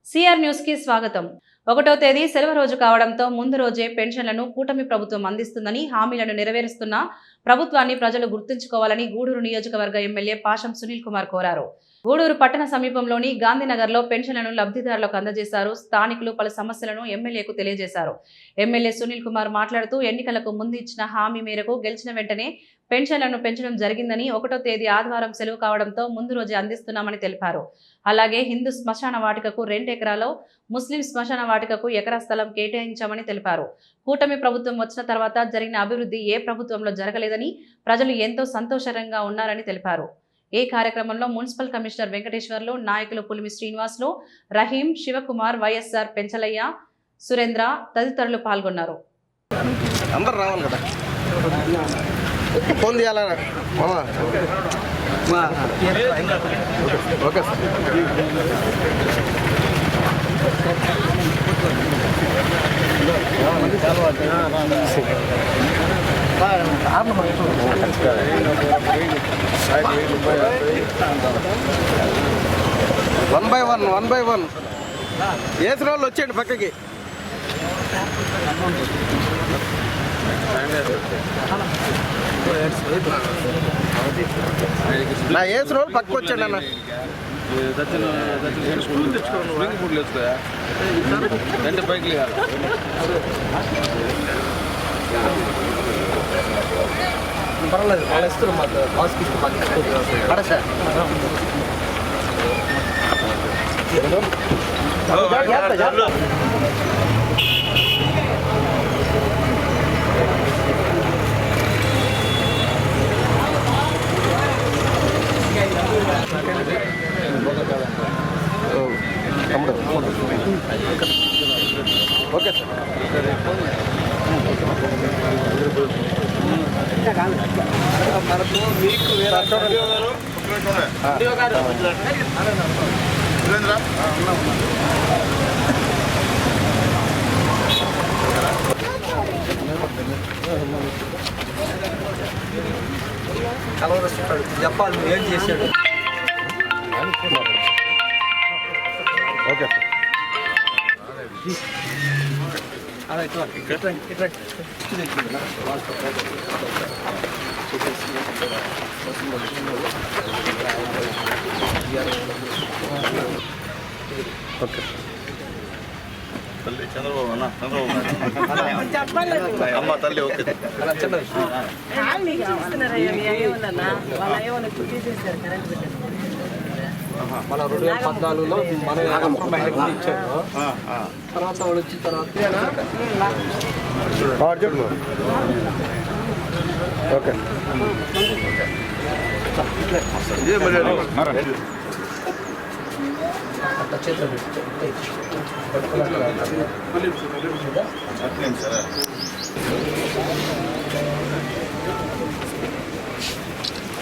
CR news కి స్వాగతం. 1వ తేదీ సెలవు రోజు కావడంతో ముందు రోజే పెన్షన్లను కూటమి ప్రభుత్వం అందిస్తుందని, హామీలను నెరవేరుస్తున్న ప్రభుత్వాన్ని ప్రజలు గుర్తుంచుకోవాలని గూడూరు నియోజకవర్గ ఎమ్మెల్యే పాషం సునీల్ కుమార్ కోరారు. గూడూరు పట్టణ సమీపంలోని గాంధీనగర్లో పెన్షన్లను లబ్ధిదారులకు అందజేశారు. స్థానికులు పలు సమస్యలను ఎమ్మెల్యేకు తెలియజేశారు. ఎమ్మెల్యే సునీల్ కుమార్ మాట్లాడుతూ ఎన్నికలకు ముందు ఇచ్చిన హామీ మేరకు గెలిచిన వెంటనే పెన్షన్లను పెంచడం జరిగిందని, 1వ తేదీ ఆదివారం సెలవు కావడంతో ముందు రోజే అందిస్తున్నామని తెలిపారు. అలాగే హిందూ శ్మశాన వాటికకు 2 ఎకరాలు, ముస్లిం శ్మశాన వాటికకు ఎకరా స్థలం కేటాయించామని తెలిపారు. కూటమి ప్రభుత్వం వచ్చిన తర్వాత జరిగిన అభివృద్ధి ఏ ప్రభుత్వంలో జరగలేదని, ప్రజలు ఎంతో సంతోషంగా ఉన్నారని తెలిపారు. ఈ కార్యక్రమంలో మున్సిపల్ కమిషనర్ వెంకటేశ్వర్లు, నాయకులు పులిమి శ్రీనివాసులు, రహీం, శివకుమార్, వైఎస్ఆర్ పెంచలయ్య, సురేంద్ర తదితరులు పాల్గొన్నారు. ఫోన్ చేయాలా? Okay sir. One by one వేసిన వాళ్ళు వచ్చేయండి పక్కకి. నా వేసిన వాళ్ళు పక్కకు వచ్చాడు అన్న. పర్వాలేదు, వాళ్ళు ఇస్తారు మాకు బాస్కి సార్. Okay sir. మనకు మీకు కలవరస్తాడు చెప్పాలి ఏం చేశాడు. Okay sir. ఓకే తల్లి చంద్రబాబు అన్న, చంద్రబాబు అమ్మ తల్లి. ఓకే మన 2014లో మన మహిళకి ఇచ్చాడు. తర్వాత వాళ్ళు వచ్చిన తర్వాత ఓకే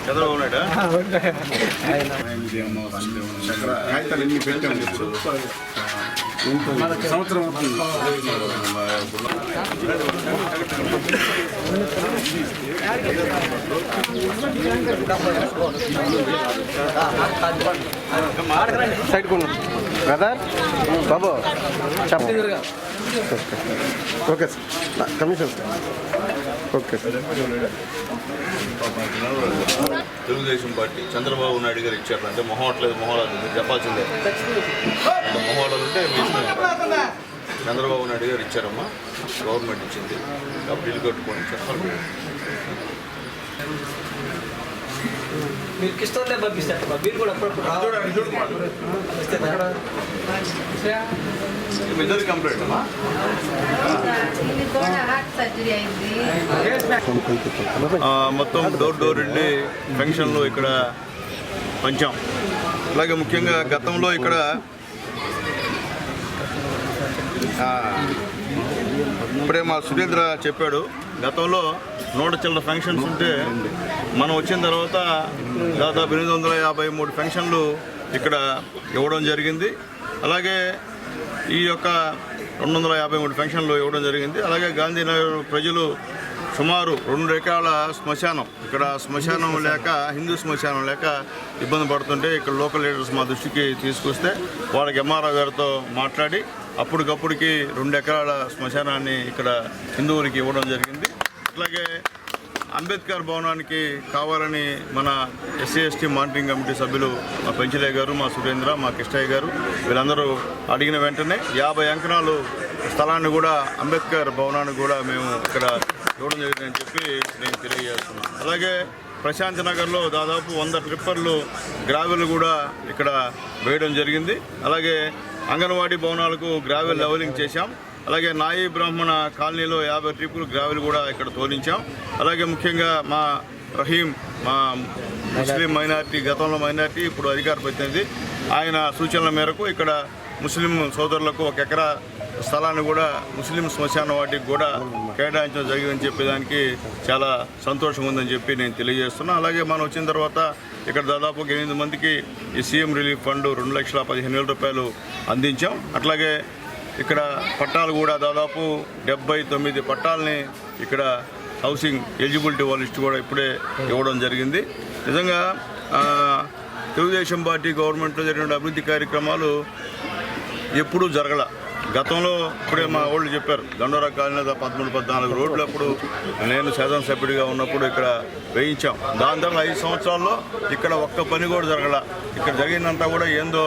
చంద్రబాబు నాయుడు సంవత్సరం సైడ్ కొను బ్రదర్ బాబు చెప్పండి. Okay sir. Commission sir. Okay sir. Telugu Desam party Chandrababu Naidu గారు ఇచ్చారు అంటే మొహవట్లేదు, మొహవట్లేదు చెప్పాల్సిందే. మొహవటలు ఉంటే చంద్రబాబు నాయుడు గారు ఇచ్చారమ్మా, గవర్నమెంట్ ఇచ్చింది కాబట్టి ఇల్లు కట్టుకొని చెప్పాలి. మీరు కిష్టంలో పంపిస్తారు, మీరు కూడా ఇద్దరు కంప్లీట్ అమ్మా. మొత్తం డోర్ వెళ్ళి ఫంక్షన్లు ఇక్కడ పంచాం. అలాగే ముఖ్యంగా గతంలో ఇక్కడ ఇప్పుడే మా సురేంద్ర చెప్పాడు, గతంలో 100 చిల్లర ఫంక్షన్స్ ఉంటే మనం వచ్చిన తర్వాత దాదాపు 853 ఫంక్షన్లు ఇక్కడ ఇవ్వడం జరిగింది. అలాగే ఈ యొక్క 253 ఫంక్షన్లు ఇవ్వడం జరిగింది. అలాగే గాంధీనగర్ ప్రజలు సుమారు 2 ఎకరాల శ్మశానం, ఇక్కడ శ్మశానం లేక హిందూ శ్మశానం లేక ఇబ్బంది పడుతుంటే ఇక్కడ లోకల్ లీడర్స్ మా దృష్టికి తీసుకొస్తే వాళ్ళకి ఎంఆర్ఓ గారితో మాట్లాడి అప్పటికప్పుడుకి 2 ఎకరాల శ్మశానాన్ని ఇక్కడ హిందువులకి ఇవ్వడం జరిగింది. అట్లాగే అంబేద్కర్ భవనానికి కావాలని మన ఎస్సీ ఎస్టీ మానిటరింగ్ కమిటీ సభ్యులు మా పెంచలయ్య గారు, మా సురేంద్ర, మా కృష్ణయ్య గారు వీళ్ళందరూ అడిగిన వెంటనే 50 ఎకరాలు స్థలాన్ని కూడా అంబేద్కర్ భవనానికి కూడా మేము ఇక్కడ ఇవ్వడం జరిగిందని చెప్పి నేను తెలియజేస్తున్నాను. అలాగే ప్రశాంత్ నగర్లో దాదాపు 100 ట్రిప్పర్లు గ్రావెల్ కూడా ఇక్కడ వేయడం జరిగింది. అలాగే అంగన్వాడీ భవనాలకు గ్రావెల్ లెవలింగ్ చేశాం. అలాగే నాయి బ్రాహ్మణ కాలనీలో 50 ట్రిప్పులు గ్రావెల్ కూడా ఇక్కడ తోలించాం. అలాగే ముఖ్యంగా మా రహీం, మా ముస్లిం మైనారిటీ, గతంలో మైనారిటీ ఇప్పుడు అధికార ప్రతినిధి, ఆయన సూచనల మేరకు ఇక్కడ ముస్లిం సోదరులకు 1 ఎకరా స్థలాన్ని కూడా ముస్లిం శ్మశాన వాటికి కూడా కేటాయించడం జరిగిందని చెప్పేదానికి చాలా సంతోషం ఉందని చెప్పి నేను తెలియజేస్తున్నాను. అలాగే మనం వచ్చిన తర్వాత ఇక్కడ దాదాపు 8 మందికి ఈ సీఎం రిలీఫ్ ఫండ్ 2,15,000 రూపాయలు అందించాం. అట్లాగే ఇక్కడ పట్టాలు కూడా దాదాపు 79 పట్టాలని ఇక్కడ హౌసింగ్ ఎలిజిబిలిటీ వాళ్ళ లిస్ట్ కూడా ఇప్పుడే ఇవ్వడం జరిగింది. నిజంగా తెలుగుదేశం పార్టీ గవర్నమెంట్లో జరిగిన అభివృద్ధి కార్యక్రమాలు ఎప్పుడూ జరగల. గతంలో ఇప్పుడే మా వాళ్ళు చెప్పారు, దండోరా కాలనీ 13-14 రోడ్లు అప్పుడు నేను శాసనసభ్యుడిగా ఉన్నప్పుడు ఇక్కడ వేయించాం. దాని తర్వాత 5 సంవత్సరాల్లో ఇక్కడ ఒక్క పని కూడా జరగల. ఇక్కడ జరిగిందంతా కూడా ఏందో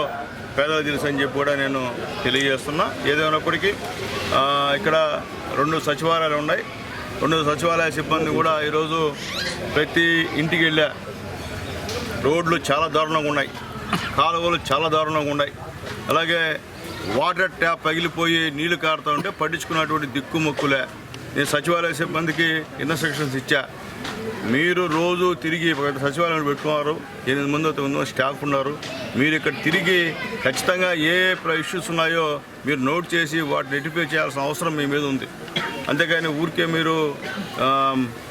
పేదలు తెలుసు అని చెప్పి కూడా నేను తెలియజేస్తున్నా. ఏదైనప్పటికీ ఇక్కడ 2 సచివాలయాలు ఉన్నాయి. 2 సచివాలయ సిబ్బంది కూడా ఈరోజు ప్రతి ఇంటికి వెళ్ళా. రోడ్లు చాలా దారుణంగా ఉన్నాయి, కాలువలు చాలా దారుణంగా ఉన్నాయి. అలాగే వాటర్ ట్యాప్ పగిలిపోయి నీళ్లు కారుతూ ఉంటే పట్టించుకున్నటువంటి దిక్కుమొక్కులే. నేను సచివాలయ సిబ్బందికి ఇన్స్ట్రక్షన్స్ ఇచ్చా. మీరు రోజు తిరిగి సచివాలయం పెట్టుకున్నారు, 8 మంది స్టాఫ్ ఉన్నారు. మీరు ఇక్కడ తిరిగి ఖచ్చితంగా ఏ ఇష్యూస్ ఉన్నాయో మీరు నోట్ చేసి వాటిని రెక్టిఫై చేయాల్సిన అవసరం మీ మీద ఉంది. అంతేకాని ఊరికే మీరు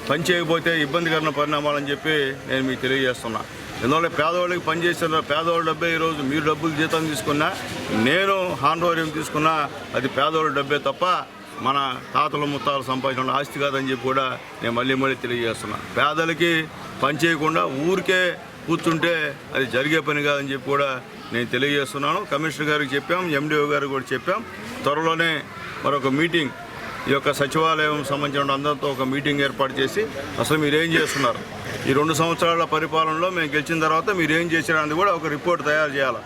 పని చేయకపోతే ఇబ్బందికరమైన పరిణామాలని చెప్పి నేను మీకు తెలియజేస్తున్నా. ఎందువల్ల పేదవాళ్ళకి పనిచేస్తున్న పేదవాళ్ళ డబ్బే ఈరోజు మీరు డబ్బులు జీతం తీసుకున్నా, నేను హాండోర్యం తీసుకున్నా అది పేదవాళ్ళ డబ్బే తప్ప మన తాతలు ముత్తాలు సంపాదించిన ఆస్తి కాదని చెప్పి కూడా నేను మళ్ళీ తెలియజేస్తున్నా. పేదలకి పని చేయకుండా ఊరికే కూర్చుంటే అది జరిగే పని కాదని చెప్పి కూడా నేను తెలియజేస్తున్నాను. కమిషనర్ గారికి చెప్పాం, ఎండిఓ గారికి కూడా చెప్పాం. త్వరలోనే మరొక మీటింగ్ ఈ యొక్క సచివాలయం సంబంధించిన అందరితో ఒక మీటింగ్ ఏర్పాటు చేసి అసలు మీరు ఏం చేస్తున్నారు, ఈ 2 సంవత్సరాల పరిపాలనలో మేము గెలిచిన తర్వాత మీరు ఏం చేశారనేది కూడా ఒక రిపోర్ట్ తయారు చేయాలి.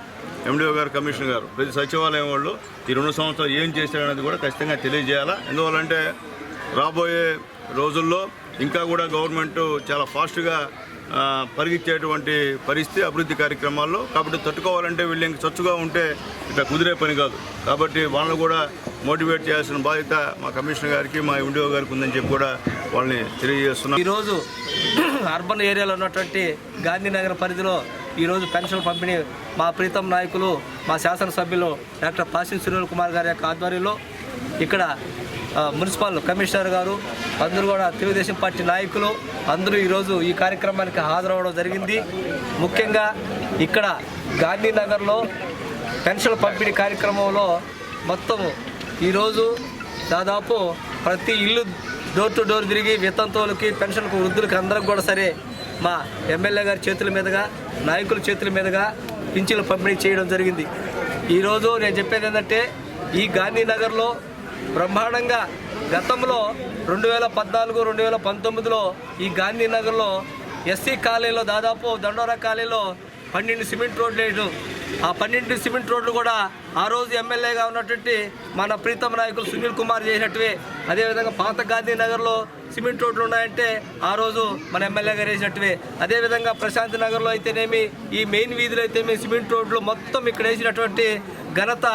ఎండిఓ గారు, కమిషనర్ గారు, ప్రతి సచివాలయం వాళ్ళు ఈ 2 సంవత్సరాలు ఏం చేశారనేది కూడా ఖచ్చితంగా తెలియజేయాలా. ఎందువల్లంటే రాబోయే రోజుల్లో ఇంకా కూడా గవర్నమెంట్ చాలా ఫాస్ట్గా పరిగెత్తేటువంటి పరిస్థితి అభివృద్ధి కార్యక్రమాల్లో. కాబట్టి తట్టుకోవాలంటే వీళ్ళు ఇంక చచ్చుగా ఉంటే ఇట్లా కుదిరే పని కాదు. కాబట్టి వాళ్ళని కూడా మోటివేట్ చేయాల్సిన బాధ్యత మా కమిషనర్ గారికి, మా ఎండిఓ గారికి ఉందని చెప్పి కూడా వాళ్ళని తెలియజేస్తున్నాం. ఈరోజు అర్బన్ ఏరియాలో ఉన్నటువంటి గాంధీనగర్ పరిధిలో ఈరోజు పెన్షన్ పంపిణీ మా ప్రీతం నాయకులు, మా శాసనసభ్యులు డాక్టర్ పాసిం సునీల్ కుమార్ గారి యొక్క ఆధ్వర్యంలో ఇక్కడ మున్సిపల్ కమిషనర్ గారు, అందరూ కూడా తెలుగుదేశం పార్టీ నాయకులు అందరూ ఈరోజు ఈ కార్యక్రమానికి హాజరవడం జరిగింది. ముఖ్యంగా ఇక్కడ గాంధీనగర్లో పెన్షన్ పంపిణీ కార్యక్రమంలో మొత్తము ఈరోజు దాదాపు ప్రతి ఇల్లు డోర్ టు డోర్ తిరిగి వితంతువులకి, పెన్షన్కు, వృద్ధులకి అందరికి కూడా సరే మా ఎమ్మెల్యే గారి చేతుల మీదుగా, నాయకుల చేతుల మీదుగా పింఛన్లు పంపిణీ చేయడం జరిగింది. ఈరోజు నేను చెప్పేది ఏంటంటే ఈ గాంధీనగర్లో బ్రహ్మాండంగా గతంలో 2014, 2019లో ఈ గాంధీనగర్లో ఎస్సీ కాలనీలో దాదాపు దండోరా కాలనీలో 12 సిమెంట్ రోడ్లు వేయడం. ఆ 12 సిమెంట్ రోడ్లు కూడా ఆ రోజు ఎమ్మెల్యేగా ఉన్నటువంటి మన ప్రీతం నాయకులు సునీల్ కుమార్ చేసినట్టువే. అదేవిధంగా పాత గాంధీనగర్లో సిమెంట్ రోడ్లు ఉన్నాయంటే ఆ రోజు మన ఎమ్మెల్యే గారు వేసినట్టువే. అదేవిధంగా ప్రశాంత్ నగర్లో అయితేనేమి, ఈ మెయిన్ వీధిలో అయితేనేమి సిమెంట్ రోడ్లు మొత్తం ఇక్కడ వేసినటువంటి ఘనత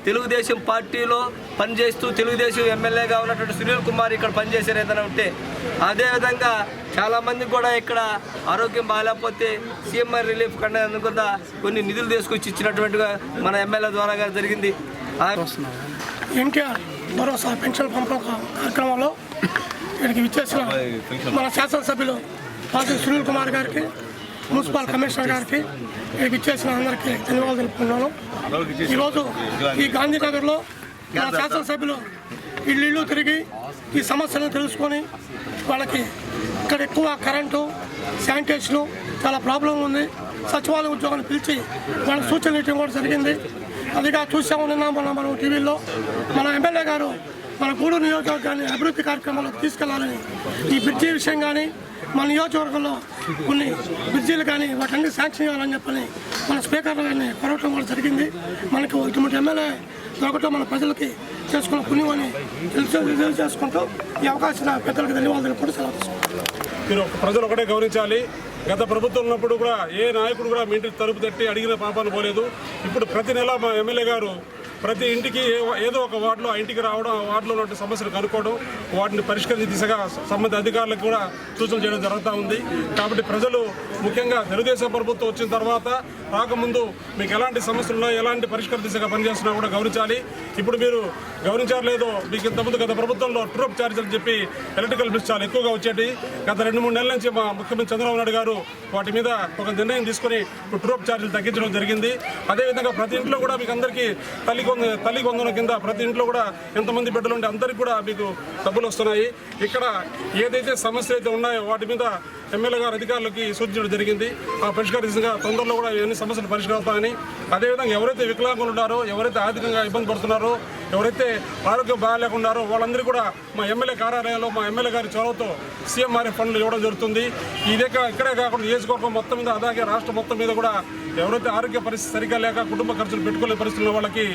తెలుగుదేశం పార్టీలో పనిచేస్తూ తెలుగుదేశం ఎమ్మెల్యేగా ఉన్నటువంటి సునీల్ కుమార్ ఇక్కడ పనిచేశారు ఏదైనా ఉంటే. అదేవిధంగా చాలామందికి కూడా ఇక్కడ ఆరోగ్యం బాగాలేకపోతే సీఎంఆర్ రిలీఫ్ ఫండ్ అనుకున్న కొన్ని నిధులు తీసుకొచ్చి ఇచ్చినటువంటిగా మన ఎమ్మెల్యే ద్వారా గారు జరిగింది. ఎన్టీఆర్ భరోసా పెన్షన్ పంపడం కార్యక్రమంలో ఇక్కడికి విచ్చేసిన మన శాసనసభ్యులు పాసిం సునీల్ కుమార్ గారికి, మున్సిపల్ కమిషనర్ గారికి, ఇక్కడికి విచ్చేసిన అందరికీ ధన్యవాదాలు తెలుపుతున్నాను. ఈరోజు ఈ గాంధీనగర్లో మన శాసనసభ్యులు ఇల్లు తిరిగి ఈ సమస్యలను తెలుసుకొని వాళ్ళకి ఇక్కడ ఎక్కువ కరెంటు శానిటేషను చాలా ప్రాబ్లం ఉంది. సచివాలయ ఉద్యోగాన్ని పిలిచి వాళ్ళకి సూచనలు ఇవ్వడం కూడా జరిగింది. అదిగా చూసాము నిన్న మనం టీవీలో మన ఎమ్మెల్యే గారు మన గూడూరు నియోజకవర్గాన్ని అభివృద్ధి కార్యక్రమాలకు తీసుకెళ్లాలని ఈ బ్రిడ్జి విషయం కానీ మన నియోజకవర్గంలో కొన్ని బ్రిడ్జీలు కానీ వాటన్ని శాంక్షన్ చేయాలని చెప్పని మన స్పీకర్ గారిని కోరటం కూడా జరిగింది. మనకు ఇటువంటి ఎమ్మెల్యే దొరకటం మన ప్రజలకి చేసుకున్న పుణ్యం అని తెలియజేసుకుంటూ ఈ అవకాశం పెద్దలకు ధన్యవాదాలు కూడా సెలవు తీసుకుంటాం. మీరు ప్రజలు ఒకటే గౌరవించాలి. గత ప్రభుత్వం ఉన్నప్పుడు కూడా ఏ నాయకుడు కూడా మీ ఇంటికి తలుపు తట్టి అడిగిన పాపాలు పోలేదు. ఇప్పుడు ప్రతి నెల మా ఎమ్మెల్యే గారు ప్రతి ఇంటికి ఏదో ఒక వార్డులో ఆ ఇంటికి రావడం, ఆ వార్డులో ఉన్న సమస్యలు కనుక్కోవడం, వాటిని పరిష్కరించే దిశగా సంబంధిత అధికారులకు కూడా సూచనలు చేయడం జరుగుతూ ఉంది. కాబట్టి ప్రజలు ముఖ్యంగా తెలుగుదేశం ప్రభుత్వం వచ్చిన తర్వాత రాకముందు మీకు ఎలాంటి సమస్యలు ఉన్నాయో, ఎలాంటి పరిష్కార దిశగా పనిచేస్తున్నా కూడా గమనించాలి. ఇప్పుడు మీరు గమనించారు లేదో, మీకు ఇంతకుముందు గత ప్రభుత్వంలో ట్రూప్ ఛార్జీలు అని చెప్పి ఎలక్ట్రికల్ బిల్స్ చాలా ఎక్కువగా వచ్చేటి. గత 2-3 నెలల నుంచి మా ముఖ్యమంత్రి చంద్రబాబు నాయుడు గారు వాటి మీద ఒక నిర్ణయం తీసుకుని ఇప్పుడు ట్రూప్ ఛార్జీలు తగ్గించడం జరిగింది. అదేవిధంగా ప్రతి ఇంట్లో కూడా మీకు అందరికీ తల్లి వందన కింద ప్రతి ఇంట్లో కూడా ఎంతమంది బిడ్డలు ఉంటే అందరికీ కూడా మీకు డబ్బులు వస్తున్నాయి. ఇక్కడ ఏదైతే సమస్యలు అయితే ఉన్నాయో వాటి మీద ఎమ్మెల్యే గారు అధికారులకి సూచించడం జరిగింది. ఆ పరిష్కరించగా తొందరలో కూడా ఇవన్నీ సమస్యలు పరిష్కరిస్తామని, అదేవిధంగా ఎవరైతే వికలాంగులు ఉన్నారో, ఎవరైతే ఆర్థికంగా ఇబ్బంది పడుతున్నారో, ఎవరైతే ఆరోగ్యం బాగాలేకున్నారో వాళ్ళందరూ కూడా మా ఎమ్మెల్యే కార్యాలయంలో మా ఎమ్మెల్యే గారి చొరవతో సీఎంఆర్ఎఫ్ ఫండ్లు ఇవ్వడం జరుగుతుంది. ఇక్కడే కాకుండా నియోజకవర్గం మొత్తం మీద, అలాగే రాష్ట్రం మొత్తం మీద కూడా ఎవరైతే ఆరోగ్య పరిస్థితి సరిగ్గా లేక కుటుంబ ఖర్చులు పెట్టుకునే పరిస్థితున్న వాళ్ళకి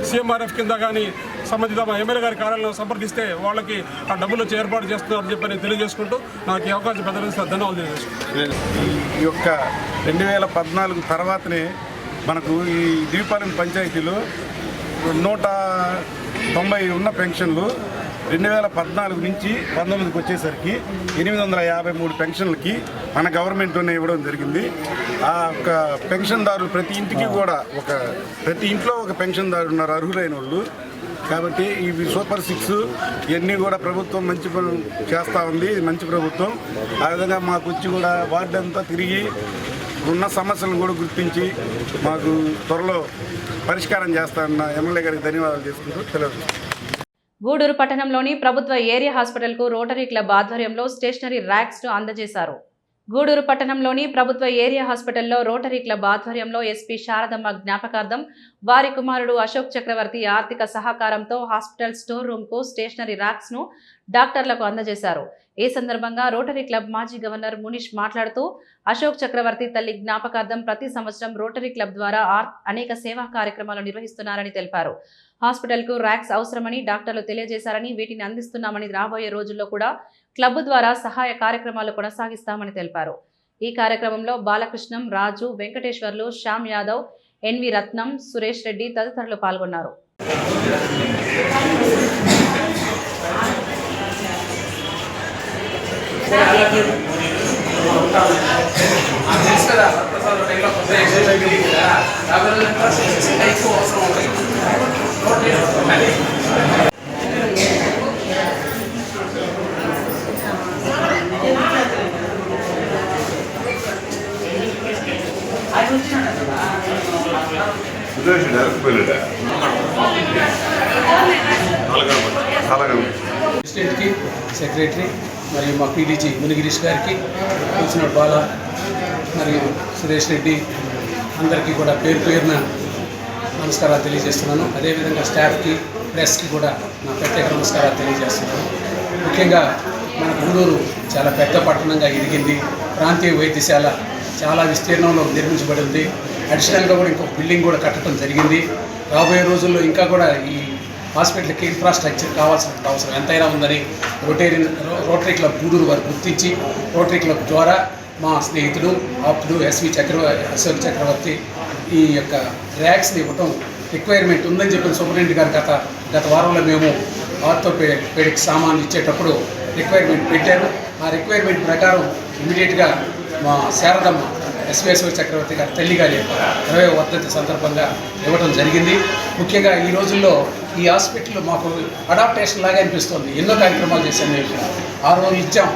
సీఎంఆర్ఎఫ్ కింద కానీ సంబంధిత మా ఎమ్మెల్యే గారి కార్యాలయం సంప్రదిస్తే వాళ్ళకి ఆ డబ్బులు వచ్చి ఏర్పాటు చేస్తున్నారని చెప్పి నేను తెలియజేసుకుంటూ నాకు ఈ అవకాశం పెద్దలు ధన్యవాదాలు తెలియజేసుకుంటాను. ఈ యొక్క 2014 తర్వాతనే మనకు ఈ దీపావళి పంచాయతీలో 190 ఉన్న పెన్షన్లు 2014 నుంచి 19కి వచ్చేసరికి 853 పెన్షన్లకి మన గవర్నమెంట్లోనే ఇవ్వడం జరిగింది. ఆ యొక్క పెన్షన్దారులు ప్రతి ఇంటికి కూడా ప్రతి ఇంట్లో ఒక పెన్షన్దారు ఉన్నారు అర్హులైన వాళ్ళు. కాబట్టి ఇవి సూపర్ 6 ఇవన్నీ కూడా ప్రభుత్వం మంచి పని చేస్తూ ఉంది. మంచి ప్రభుత్వం. ఆ విధంగా మాకు వచ్చి కూడా వార్డు అంతా తిరిగి ఉన్న సమస్యలను కూడా గుర్తించి మాకు త్వరలో పరిష్కారం చేస్తానన్న ఎమ్మెల్యే గారికి ధన్యవాదాలు చేసుకుంటూ తెలియదు. గూడూరు పట్టణంలోని ప్రభుత్వ ఏరియా హాస్పిటల్కు రోటరీ క్లబ్ ఆధ్వర్యంలో స్టేషనరీ ర్యాక్స్ను అందజేశారు. గూడూరు పట్టణంలోని ప్రభుత్వ ఏరియా హాస్పిటల్లో రోటరీ క్లబ్ ఆధ్వర్యంలో ఎస్పీ శారదమ్మ జ్ఞాపకార్థం వారి కుమారుడు అశోక్ చక్రవర్తి ఆర్థిక సహకారంతో హాస్పిటల్ స్టోర్ రూమ్కు స్టేషనరీ ర్యాక్స్ను డాక్టర్లకు అందజేశారు. ఈ సందర్భంగా రోటరీ క్లబ్ మాజీ గవర్నర్ మునీష్ మాట్లాడుతూ అశోక్ చక్రవర్తి తల్లి జ్ఞాపకార్థం ప్రతి సంవత్సరం రోటరీ క్లబ్ ద్వారా అనేక సేవా కార్యక్రమాలు నిర్వహిస్తున్నారని తెలిపారు. హాస్పిటల్కు ర్యాక్స్ అవసరమని డాక్టర్లు తెలియజేశారని వీటిని అందిస్తున్నామని రాబోయే రోజుల్లో కూడా క్లబ్ ద్వారా సహాయ కార్యక్రమాలు కొనసాగిస్తామని తెలిపారు. ఈ కార్యక్రమంలో బాలకృష్ణం, రాజు, వెంకటేశ్వర్లు, శ్యామ్ యాదవ్, ఎన్వి రత్నం, సురేష్ రెడ్డి తదితరులు పాల్గొన్నారు. ప్రెసిడెంట్కి, సెక్రటరీ మరియు మా పీడీజీ మునిగిరీష్ గారికి, కూర్చున్న బాల మరియు సురేష్ రెడ్డి అందరికీ కూడా పేరున నమస్కారాలు తెలియజేస్తున్నాను. అదేవిధంగా స్టాఫ్కి, ప్రెస్కి కూడా నా ప్రత్యేక నమస్కారాలు తెలియజేస్తున్నాను. ముఖ్యంగా మన గూడూరు చాలా పెద్ద పట్టణంగా ఎదిగింది. ప్రాంతీయ వైద్యశాల చాలా విస్తీర్ణంలో నిర్మించబడింది. అడిషనల్గా కూడా ఇంకొక బిల్డింగ్ కూడా కట్టడం జరిగింది. రాబోయే రోజుల్లో ఇంకా కూడా ఈ హాస్పిటల్కి ఇన్ఫ్రాస్ట్రక్చర్ కావాల్సిన అవసరం ఎంతైనా ఉందని రోటరీ క్లబ్ గూడూరు వారు గుర్తించి రోటరీ క్లబ్ ద్వారా మా స్నేహితుడు ఆప్తుడు అశోక్ చక్రవర్తి ఈ యొక్క ర్యాక్స్ని ఇవ్వటం రిక్వైర్మెంట్ ఉందని చెప్పిన సూపరింటెండెంట్ గారు గత వారంలో మేము ఆర్థోపెడిక్ సామాన్లు ఇచ్చేటప్పుడు రిక్వైర్మెంట్ పెట్టారు. ఆ రిక్వైర్మెంట్ ప్రకారం ఇమీడియట్గా మా శారదమ్మ అశోక్ చక్రవర్తి గారి తల్లి గారి యొక్క 20వ వర్ధంతి సందర్భంగా ఇవ్వడం జరిగింది. ముఖ్యంగా ఈ రోజుల్లో ఈ హాస్పిటల్ మాకు అడాప్టేషన్ లాగా అనిపిస్తుంది. ఎన్నో కార్యక్రమాలు చేశాం. మేము ROలు ఇచ్చాం.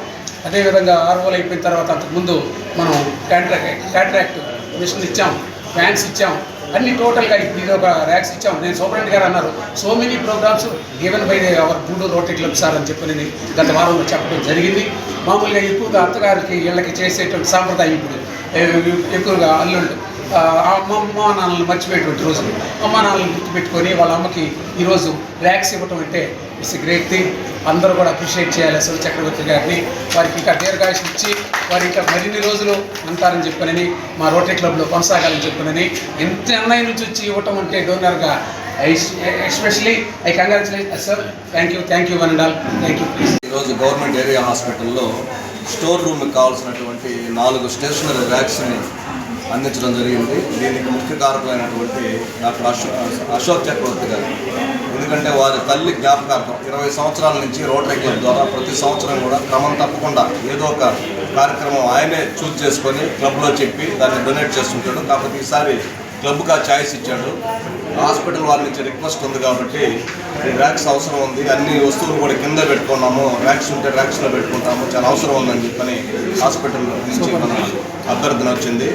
అదేవిధంగా ROలు అయిపోయిన తర్వాత అంతకుముందు మనం కాంట్రాక్ట్ మిషన్ ఇచ్చాం, ఫ్యాన్స్ ఇచ్చాం, అన్ని టోటల్గా ఇది ఒక ర్యాక్స్ ఇచ్చాం. నేను సూపరింటెండెంట్ గారు అన్నారు, so many programmes given by our Gudur Rotary Club sir అని చెప్పి నేను గత వారంలో చెప్పడం జరిగింది. మామూలుగా ఎక్కువగా అత్తగారికి ఇళ్ళకి చేసేటువంటి సాంప్రదాయం ఇప్పుడు ఎక్కువగా అల్లుళ్ళు అమ్మ నాన్నలు మర్చిపోయేటువంటి రోజులు అమ్మ నాన్నలను గుర్తుపెట్టుకొని వాళ్ళ అమ్మకి ఈరోజు ర్యాక్స్ ఇవ్వటం అంటే ఇట్స్ గ్రేట్ థింగ్. అందరూ కూడా అప్రిషియేట్ చేయాలి శివ చక్రవర్తి గారిని. వారికి ఇంకా దీర్ఘాయుష్ ఇచ్చి వారి ఇంకా మరిన్ని రోజులు ఉంటారని చెప్పనని, మా రోటరీ క్లబ్లో కొనసాగాలని చెప్పనని, ఎంత చెన్నై నుంచి వచ్చి ఇవ్వటం అంటే డోనర్గా especially I congratulate sir. Thank you one and all. Thank you please. ఈరోజు గవర్నమెంట్ ఏరియా హాస్పిటల్లో స్టోర్ రూమ్కి కావాల్సినటువంటి 4 స్టేషనరీ ర్యాక్స్ని అందించడం జరిగింది. దీనికి ముఖ్య కారకులైనటువంటి డాక్టర్ అశోక్ చక్రవర్తి గారు. ఎందుకంటే వారి తల్లి జ్ఞాపకార్థం 20 సంవత్సరాల నుంచి రోటరీ క్లబ్ ద్వారా ప్రతి సంవత్సరం కూడా క్రమం తప్పకుండా ఏదో ఒక కార్యక్రమం ఆయనే చూస్ చేసుకొని క్లబ్లో చెప్పి దాన్ని డొనేట్ చేస్తుంటాడు. కాకపోతే ఈసారి క్లబ్గా ఛాయిస్ ఇచ్చాడు. హాస్పిటల్ వారి నుంచి రిక్వెస్ట్ ఉంది కాబట్టి ర్యాక్స్ అవసరం ఉంది, అన్ని వస్తువులు కూడా కింద పెట్టుకున్నాము, ర్యాక్స్ ఉంటే ర్యాక్స్లో పెట్టుకుంటాము, చాలా అవసరం ఉందని చెప్పని హాస్పిటల్ నుంచి మన అభ్యర్థన వచ్చింది.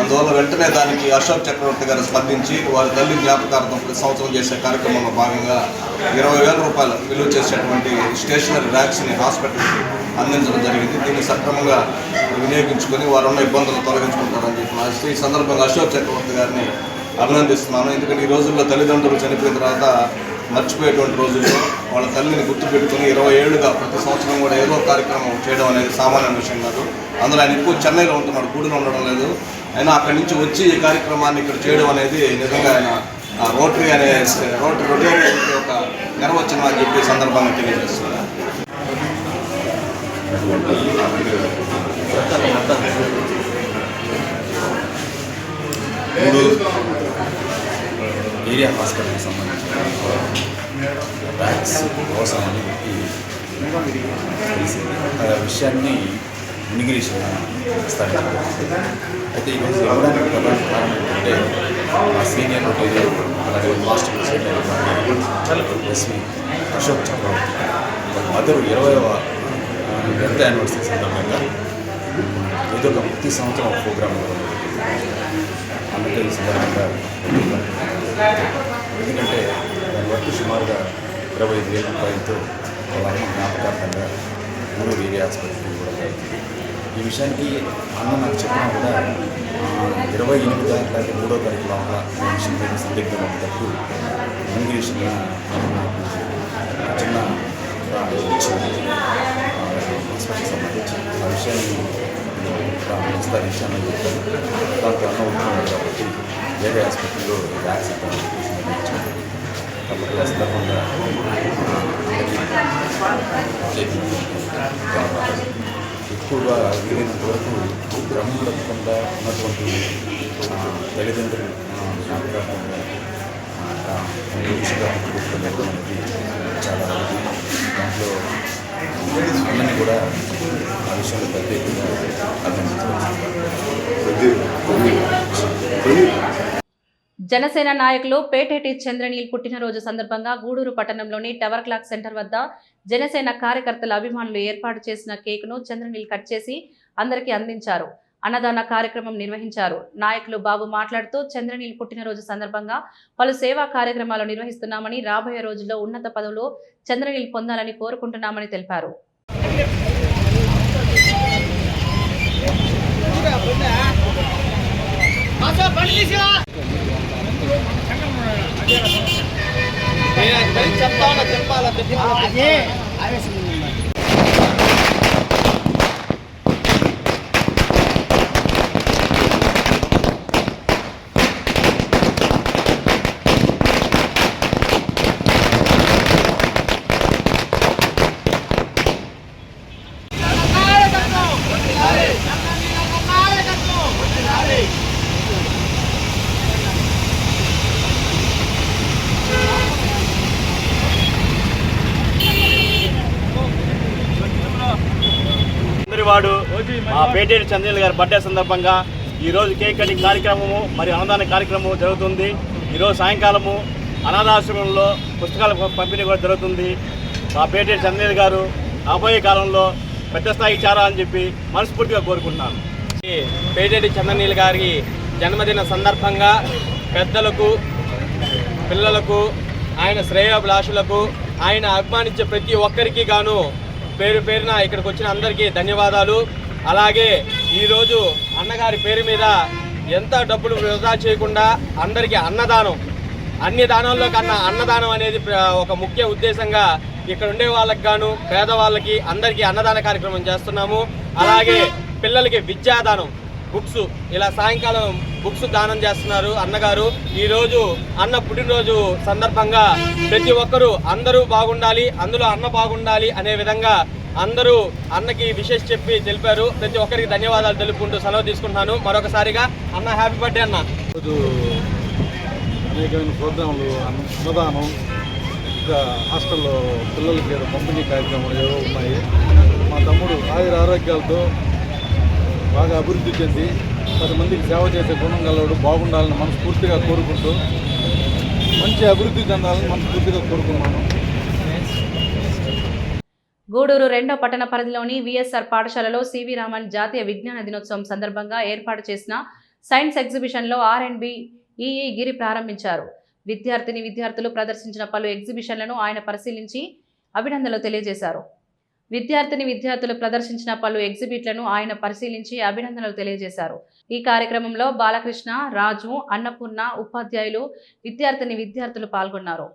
అందువల్ల వెంటనే దానికి అశోక్ చక్రవర్తి గారు స్పందించి వారి తల్లి జ్ఞాపకార్థం ప్రతి సంవత్సరం చేసే కార్యక్రమంలో భాగంగా 20,000 రూపాయలు విలువ చేసేటువంటి స్టేషనరీ ర్యాక్స్ని హాస్పిటల్కి అందించడం జరిగింది. దీన్ని సక్రమంగా వినియోగించుకొని వారున్న ఇబ్బందులు తొలగించుకుంటారని చెప్పి ఈ సందర్భంగా అశోక్ చక్రవర్తి గారిని అభినందిస్తున్నాను. ఎందుకంటే ఈ రోజుల్లో తల్లిదండ్రులు చనిపోయిన తర్వాత మర్చిపోయేటువంటి రోజుల్లో వాళ్ళ తల్లిని గుర్తుపెట్టుకుని 20 ఏళ్ళుగా ప్రతి సంవత్సరం కూడా ఏదో కార్యక్రమం చేయడం అనేది సామాన్య విషయం కాదు. అందులో ఆయన ఎక్కువ చెన్నైలో ఉంటున్నాడు, గూడూరులో ఉండడం లేదు. అయినా అక్కడి నుంచి వచ్చి ఈ కార్యక్రమాన్ని ఇక్కడ చేయడం అనేది నిజంగా ఆయన రోటరీ ఒక నెరవేర్చడం అని చెప్పి సందర్భంగా తెలియజేస్తున్నారు. ఏరియా హాస్పిటల్కి సంబంధించిన ర్యాక్స్ అవసరమని తెలిసింది. ఆ విషయాన్ని మునిగిరీష్ విస్తారించారు. అయితే ఈరోజు ఇవ్వడానికి ప్రధాన కారణం ఏంటంటే సీనియర్ రోటరీ అలాగే మాస్టర్ ప్రెసిడెంట్ ఎస్వి అశోక్ చక్రవర్తి మదరు 20వ డెత్ యానివర్సరీ సందర్భంగా ఏదో ఒక ప్రతి సంవత్సరం ప్రోగ్రామ్ అందుకే ఈ సందర్భంగా ఎందుకంటే దాని వరకు సుమారుగా 25,000 రూపాయలతో వాళ్ళ జ్ఞాపకార్థంగా 3 ఏరియా హాస్పిటల్కి కూడా జరుగుతుంది. ఈ విషయానికి అన్న నాకు చెప్పినా కూడా 28 తారీఖు 3వ తారీఖు లోపల ఈ విషయం మీద సందిగ్ధం ఉన్నప్పుడు ఇమిగ్రేషన్ చిన్న ఇచ్చింది హాస్పిటల్కి సంబంధించి ఆ విషయాన్ని విస్తరించాలని చెప్పాను. దాంట్లో అన్న ఉంటున్నాడు కాబట్టి వేరే హాస్పిటల్లో ర్యాక్స్ ఇచ్చాను. కాబట్టి ఆ సందర్భంగా ఎక్కువగా వీలైనంత వరకు గ్రామం తప్పకుండా ఉన్నటువంటి తల్లిదండ్రులు అనేది చాలా దాంట్లో అందరినీ కూడా ఆ విషయంలో ప్రత్యేకంగా జనసేన నాయకులు పేటేటి చంద్రనీల్ పుట్టినరోజు సందర్భంగా గూడూరు పట్టణంలోని టవర్ క్లాక్ సెంటర్ వద్ద జనసేన కార్యకర్తల అభిమానులు ఏర్పాటు చేసిన కేకును చంద్రనీల్ కట్ చేసి అందరికీ అందించారు. అన్నదాన కార్యక్రమం నిర్వహించారు. నాయకులు బాబు మాట్లాడుతూ చంద్రనీల్ పుట్టినరోజు సందర్భంగా పలు సేవా కార్యక్రమాలు నిర్వహిస్తున్నామని, రాబోయే రోజుల్లో ఉన్నత పదవులు చంద్రనీల్ పొందాలని కోరుకుంటున్నామని తెలిపారు. వాడు మా పేటేటి చంద్రనీల్ గారి బర్త్డే సందర్భంగా ఈరోజు కేక్ కటింగ్ కార్యక్రమము మరియు అన్నదాన కార్యక్రమం జరుగుతుంది. ఈరోజు సాయంకాలము అనాథాశ్రమంలో పుస్తకాల పంపిణీ కూడా జరుగుతుంది. మా పేటేటి చంద్రనీల్ గారు రాబోయే కాలంలో పెద్ద స్థాయికి చేరాలని చెప్పి మనస్ఫూర్తిగా కోరుకుంటున్నాను. పేటేటి చంద్రనీల్ గారి జన్మదిన సందర్భంగా పెద్దలకు, పిల్లలకు, ఆయన శ్రేయోభిలాషులకు, ఆయన అభిమానించే ప్రతి ఒక్కరికి గాను పేరు పేరున ఇక్కడికి వచ్చిన అందరికీ ధన్యవాదాలు. అలాగే ఈరోజు అన్నగారి పేరు మీద ఎంత డబ్బులు వృధా చేయకుండా అందరికీ అన్నదానం, అన్ని దానాల్లో కన్నా అన్నదానం అనేది ఒక ముఖ్య ఉద్దేశంగా ఇక్కడ ఉండే వాళ్ళకి గాను పేదవాళ్ళకి అందరికీ అన్నదాన కార్యక్రమం చేస్తున్నాము. అలాగే పిల్లలకి విద్యాదానం, బుక్స్, ఇలా సాయంకాలం బుక్స్ దానం చేస్తున్నారు అన్నగారు. ఈరోజు అన్న పుట్టినరోజు సందర్భంగా ప్రతి ఒక్కరూ అందరూ బాగుండాలి, అందులో అన్న బాగుండాలి అనే విధంగా అందరూ అన్నకి విశేష చెప్పి తెలిపారు. ప్రతి ఒక్కరికి ధన్యవాదాలు తెలుపుకుంటూ సెలవు తీసుకుంటున్నాను. మరొకసారిగా అన్న హ్యాపీ బర్త్డే అన్న. అనేకమైన ప్రోగ్రాంలు, అన్నదానం, ఇంకా హాస్టల్లో పిల్లలకి ఏదో పంపిణీ కార్యక్రమాలు ఏవో ఉన్నాయి. మా తమ్ముడు ఆరోగ్యాలతో బాగా అభివృద్ధి చెంది 10 మందికి సేవ చేసే గుణం గలవాడు, బాగుండాలని మనస్ఫూర్తిగా కోరుకుంటూ మంచి అభివృద్ధి చెందాలని మనస్ఫూర్తిగా కోరుకున్నాను. గూడూరు 2వ పట్టణ పరిధిలోని విఎస్ఆర్ పాఠశాలలో సివి రామన్ జాతీయ విజ్ఞాన దినోత్సవం సందర్భంగా ఏర్పాటు చేసిన సైన్స్ ఎగ్జిబిషన్లో ఆర్ఎండ్బి ఈఈ గిరి ప్రారంభించారు. విద్యార్థులు ప్రదర్శించిన పలు ఎగ్జిబిషన్లను ఆయన పరిశీలించి అభినందనలు తెలియజేశారు. విద్యార్థులు ప్రదర్శించిన పలు ఎగ్జిబిట్లను ఆయన పరిశీలించి అభినందనలు తెలియజేశారు. ఈ కార్యక్రమంలో బాలకృష్ణ, రాజు, అన్నపూర్ణ, ఉపాధ్యాయులు, విద్యార్థులు పాల్గొన్నారు.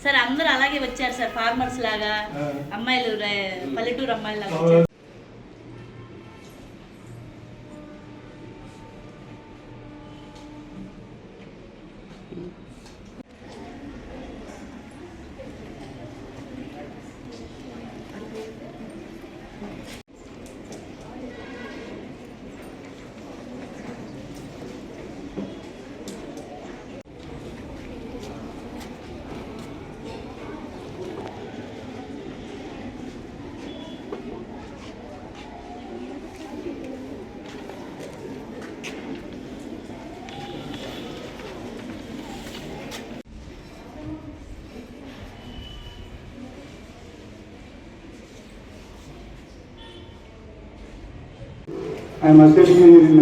సార్ అందరూ అలాగే వచ్చారు సార్, ఫార్మర్స్ లాగా, అమ్మాయిలు పల్లెటూరు అమ్మాయిలు లాగా వచ్చారు. I am assisting in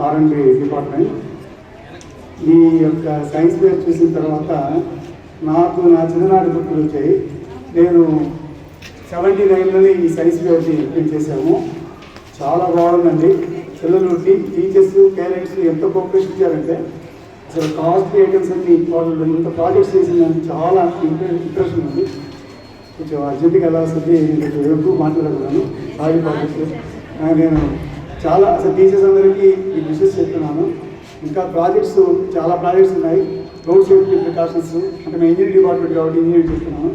R&D department. మీ యొక్క సైన్స్ ఫేర్ చూసిన తర్వాత నాకు నా చిన్ననాటి గుర్తులు వచ్చాయి. నేను 79లోనే ఈ సైన్స్ ఫేర్ని చేశాము. చాలా బాగుందండి. పిల్లలు టీచర్స్ పేరెంట్స్ ఎంత కోఆపరేషన్ ఇచ్చారంటే అసలు కాస్ట్ ఐటమ్స్ అన్ని వాళ్ళు ఇంత ప్రాజెక్ట్స్ చేసిందని చాలా ఇంట్రెస్ట్ ఉంది. కొంచెం అర్జెంట్గా ఎలా వస్తుంది ఎక్కువ మాట్లాడగలను ఆగి ప్రాజెక్ట్స్. నేను చాలా అసలు టీచర్స్ అందరికీ ఈ విషెస్ చెప్తున్నాను. ఇంకా ప్రాజెక్ట్స్ చాలా ప్రాజెక్ట్స్ ఉన్నాయి. రోడ్ సేఫ్టీ ప్రికాషన్స్ అంటే మేము ఇంజనీరింగ్ డిపార్ట్మెంట్ కాబట్టి ఇంజనీరింగ్ చేస్తున్నాను.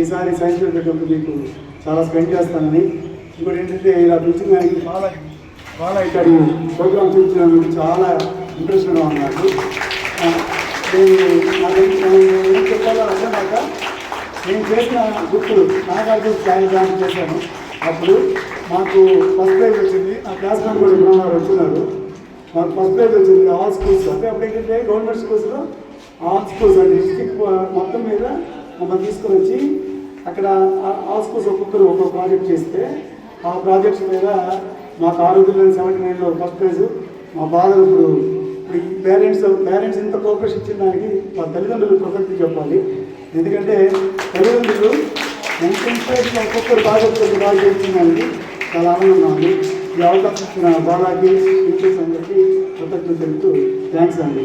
ఈసారి సైన్స్ ఫేర్ పెట్టినప్పుడు మీకు చాలా స్పెండ్ చేస్తానని. ఇంకోటి ఏంటంటే ఇలా పిలిచిన దానికి చాలా ఇక్కడ ప్రోగ్రామ్ చూపించడానికి చాలా ఇంట్రెస్ట్గా ఉన్నాను. నేను చెప్పాలో అర్థం కాక నేను చేసిన గుర్తులు నాగార్జున ఛానల్ చేశాను. అప్పుడు మాకు ఫస్ట్ ప్రైజ్ వచ్చింది. ఆ క్లాస్ మెంబర్ కూడా వచ్చినారు. మాకు ఫస్ట్ ప్రైజ్ వచ్చింది ఆల్ స్కూల్స్. అంటే అప్పుడు ఏంటంటే గవర్నమెంట్ స్కూల్స్లో ఆల్ స్కూల్స్ అంటే డిస్ట్రిక్ట్ మొత్తం మీద మమ్మల్ని తీసుకొని వచ్చి అక్కడ ఆల్ స్కూల్స్ ఒక్కొక్కరు ఒక్కొక్క ప్రాజెక్ట్ చేస్తే ఆ ప్రాజెక్ట్స్ మీద మాకు 1979లో ఫస్ట్ ప్రైజ్. మా బాధలు ఇప్పుడు ఈ పేరెంట్స్ ఇంత కోఆపరేషన్ ఇచ్చిన దానికి మా తల్లిదండ్రులు కృతజ్ఞత చెప్పాలి. ఎందుకంటే తల్లిదండ్రులు ఎంత ఇన్స్పైర్గా ఒక్కొక్కరు బాగా చేసిన దానికి చాలా ఆనందంగా ఉంది. ఈ అవకాశం ఇచ్చిన బాలాకి టీచర్స్ అందరికీ కృతజ్ఞత తెలుపుతూ థ్యాంక్స్ అండి.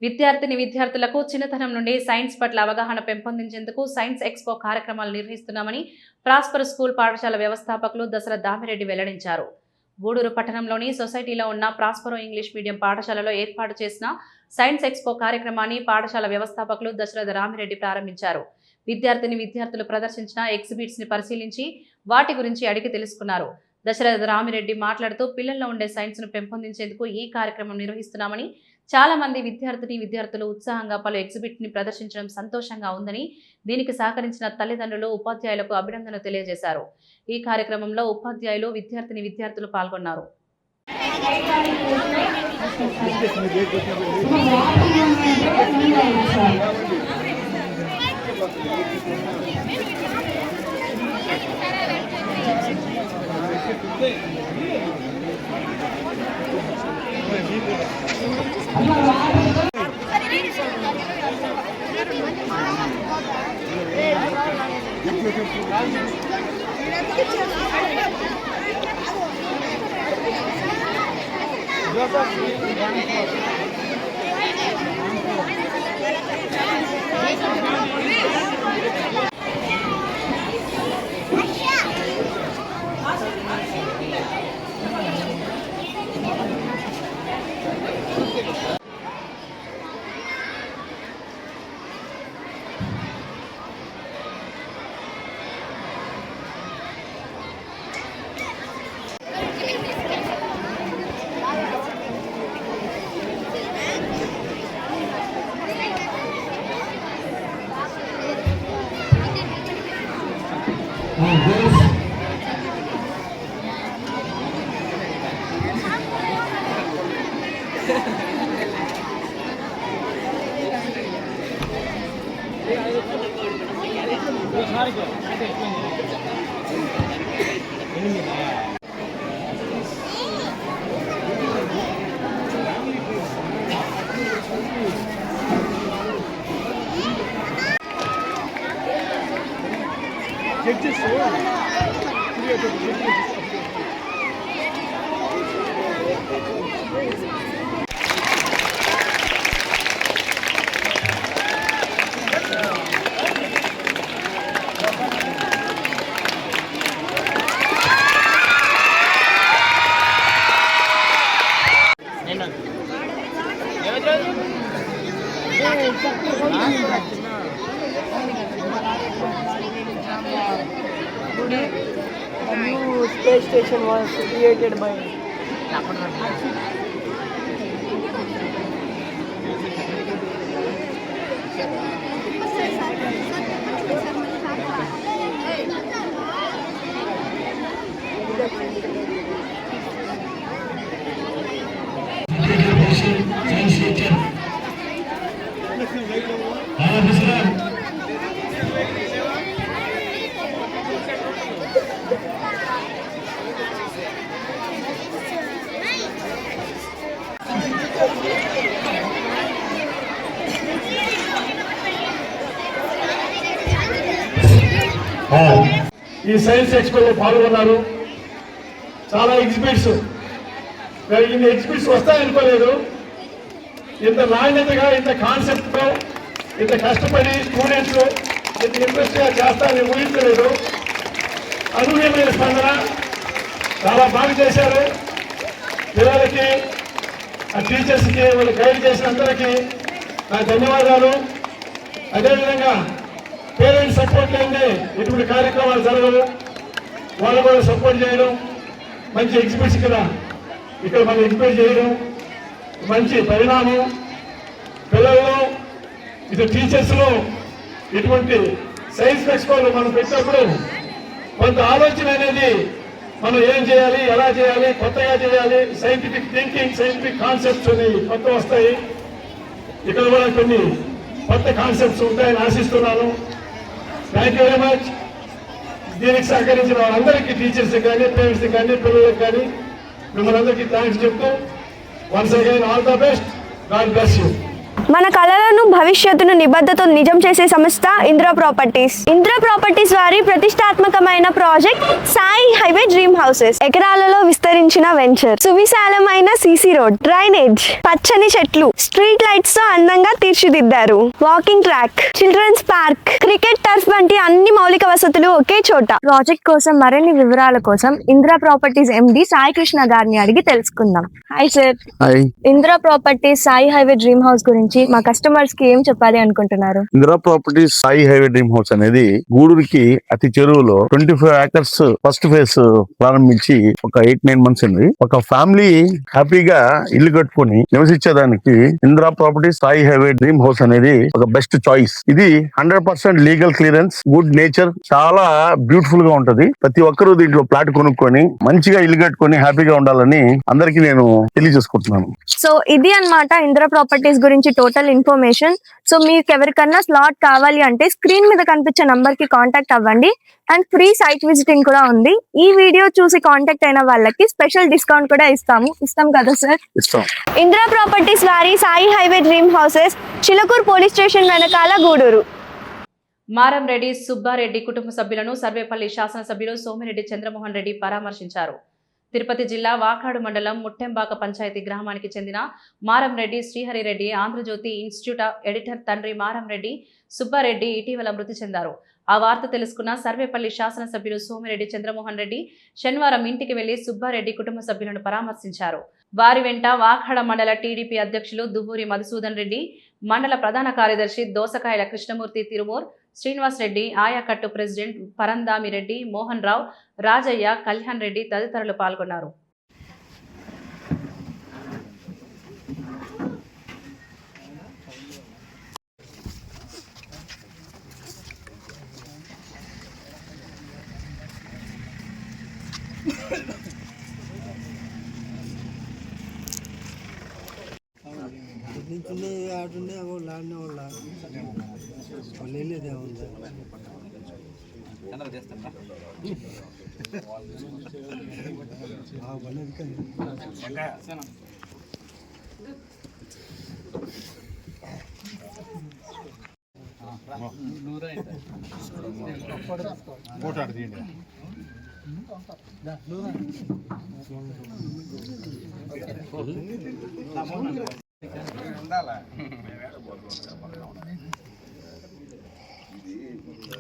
విద్యార్థులకు చిన్నతనం నుండి సైన్స్ పట్ల అవగాహన పెంపొందించేందుకు సైన్స్ ఎక్స్పో కార్యక్రమాలు నిర్వహిస్తున్నామని ప్రాస్పర్ స్కూల్ పాఠశాల వ్యవస్థాపకులు దసరా దామిరెడ్డి వెల్లడించారు. గూడూరు పట్టణంలోని సొసైటీలో ఉన్న ప్రాస్పరో ఇంగ్లీష్ మీడియం పాఠశాలలో ఏర్పాటు చేసిన సైన్స్ ఎక్స్పో కార్యక్రమాన్ని పాఠశాల వ్యవస్థాపకులు దశరథ రామిరెడ్డి ప్రారంభించారు. విద్యార్థులు ప్రదర్శించిన ఎగ్జిబిట్స్ ని పరిశీలించి వాటి గురించి అడిగి తెలుసుకున్నారు. దశరథ రామిరెడ్డి మాట్లాడుతూ పిల్లల్లో ఉండే సైన్స్ ను పెంపొందించేందుకు ఈ కార్యక్రమం నిర్వహిస్తున్నామని, చాలా మంది విద్యార్థులు ఉత్సాహంగా పలు ఎగ్జిబిట్ ని ప్రదర్శించడం సంతోషంగా ఉందని, దీనికి సహకరించిన తల్లిదండ్రులు ఉపాధ్యాయులకు అభినందనలు తెలియజేశారు. ఈ కార్యక్రమంలో ఉపాధ్యాయులు విద్యార్థులు పాల్గొన్నారు. A new space station was created by ఈ సైన్స్ ఎక్స్పోలో పాల్గొన్నారు. చాలా ఎగ్జిబిట్స్, ఇన్ని ఎగ్జిబిట్స్ వస్తాయనుకోలేదు. ఇంత నాణ్యతగా, ఇంత కాన్సెప్ట్తో, ఇంత కష్టపడి స్టూడెంట్స్ ఇంత ఇంట్రెస్ట్గా చేస్తారని ఊహించలేదు. అనూహ్యమైన స్పందన, చాలా బాగా చేశారు. పిల్లలకి, ఆ టీచర్స్కి, వాళ్ళు గైడ్ చేసిన అందరికీ నా ధన్యవాదాలు. అదేవిధంగా పేరెంట్స్ సపోర్ట్ లేదే ఇటువంటి కార్యక్రమాలు జరగవు. వాళ్ళు కూడా సపోర్ట్ చేయడం, మంచి ఎగ్జిబిట్స్ ఇక్కడ మనం ఎగ్జిబిట్ చేయడం మంచి పరిణామం. పిల్లల్లో, ఇటు టీచర్స్లో ఇటువంటి సైన్స్ ఎక్స్పోలు మనం పెట్టినప్పుడు కొంత ఆలోచన అనేది మనం ఏం చేయాలి, ఎలా చేయాలి, కొత్తగా చేయాలి, సైంటిఫిక్ థింకింగ్, సైంటిఫిక్ కాన్సెప్ట్స్ అని కొత్త వస్తాయి. ఇక్కడ కూడా కొన్ని కొత్త కాన్సెప్ట్స్ ఉంటాయని ఆశిస్తున్నాను. Thank you very much. దీనికి సహకరించిన వాళ్ళందరికీ, టీచర్స్ కానీ, పేరెంట్స్ కానీ, పిల్లలకు కానీ, మిమ్మల్ని అందరికీ థ్యాంక్స్ చెప్తూ once again all the best. God bless you. మన కళలను, భవిష్యత్తును నిబద్ధతతో నిజం చేసే సంస్థ ఇంద్ర ప్రాపర్టీస్. ఇంద్ర ప్రాపర్టీస్ వారి ప్రతిష్టాత్మకమైన project Sai highway dream houses. ఎకరాలలో విస్తరించిన వెంచర్, సువిశాలమైన సీసీ రోడ్, డ్రైనేజ్, పచ్చని చెట్లు, స్ట్రీట్ లైట్స్ తో అందంగా తీర్చిదిద్దారు. Walking track, children's park, cricket turf వంటి అన్ని మౌలిక వసతులు ఒకే చోట. ప్రాజెక్ట్ కోసం మరిన్ని వివరాల కోసం ఇంద్ర ప్రాపర్టీస్ ఎండి సాయి కృష్ణ గారిని అడిగి తెలుసుకుందాం. Hi sir. Indra properties Sai highway dream house గురించి మా కస్టమర్స్ కి ఏం చెప్పాలి అనుకుంటున్నారు? Indira properties Sai highway dream house అనేది గూడూరుకి అతి చెరువులో 25 acres ఫస్ట్ ఫేజ్ ప్రారంభించి ఒక 8-9 months అయింది. ఒక ఫ్యామిలీ హ్యాపీగా ఇల్లు కట్టుకుని నివసించేదానికి Indira properties Sai highway dream house అనేది ఒక బెస్ట్ చాయిస్. ఇది 100% లీగల్ క్లియరెన్స్, గుడ్ నేచర్, చాలా బ్యూటిఫుల్ గా ఉంటది. ప్రతి ఒక్కరూ దీంట్లో ప్లాట్ కొనుక్కొని మంచిగా ఇల్లు కట్టుకొని హ్యాపీగా ఉండాలని అందరికీ నేను తెలియజేసుకుంటున్నాను. సో ఇది అన్నమాట ఇంద్ర ప్రాపర్టీస్ గురించి టోటల్ ఇన్ఫర్మేషన్. సో మీకు ఎవరికన్నా స్లాట్ కావాలి అంటే స్క్రీన్ మీద కనిపించే నంబర్ కి కాంటాక్ట్ అవ్వండి. అండ్ ఫ్రీ సైట్ విజిటింగ్ కూడా ఉంది. ఈ వీడియో చూసి కాంటాక్ట్ అయిన వాళ్ళకి స్పెషల్ డిస్కౌంట్ కూడా ఇస్తాం కదా సార్? ఇంద్ర ప్రాపర్టీస్ వారి Sai highway dream houses, Chilakuru police station వెనకాల, గూడూరు. మారంరెడ్డి సుబ్బారెడ్డి కుటుంబ సభ్యులను సర్వేపల్లి శాసనసభ్యులు సోమిరెడ్డి చంద్రమోహన్ రెడ్డి పరామర్శించారు. తిరుపతి జిల్లా వాకాడు మండలం ముట్టెంబాక పంచాయతీ గ్రామానికి చెందిన మారంరెడ్డి శ్రీహరిరెడ్డి ఆంధ్రజ్యోతి ఇన్స్టిట్యూట్ ఎడిటర్ తండ్రి మారంరెడ్డి సుబ్బారెడ్డి ఇటీవల మృతి చెందారు. ఆ వార్త తెలుసుకున్న సర్వేపల్లి శాసనసభ్యులు సోమిరెడ్డి చంద్రమోహన్ రెడ్డి శనివారం ఇంటికి వెళ్లి సుబ్బారెడ్డి కుటుంబ సభ్యులను పరామర్శించారు. వారి వెంట వాకాడ మండల టీడీపీ అధ్యక్షులు దువ్వూరి మధుసూదన్ రెడ్డి, మండల ప్రధాన కార్యదర్శి దోసకాయల కృష్ణమూర్తి తిరుమూర్, శ్రీనివాస్ రెడ్డి, ఆయాకట్టు ప్రెసిడెంట్ పరందామిరెడ్డి, మోహన్ రావు, రాజయ్య, కళ్యాణ్ రెడ్డి తదితరులు పాల్గొన్నారు.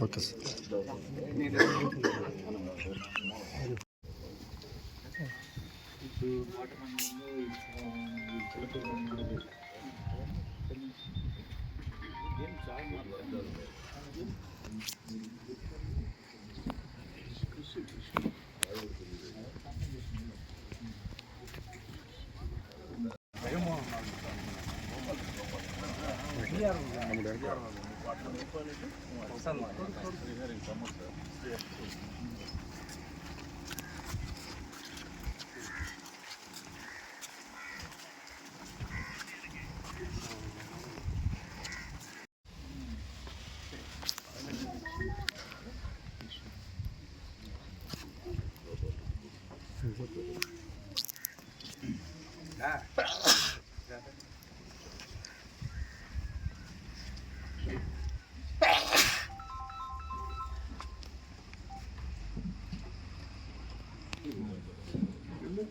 Okay sir.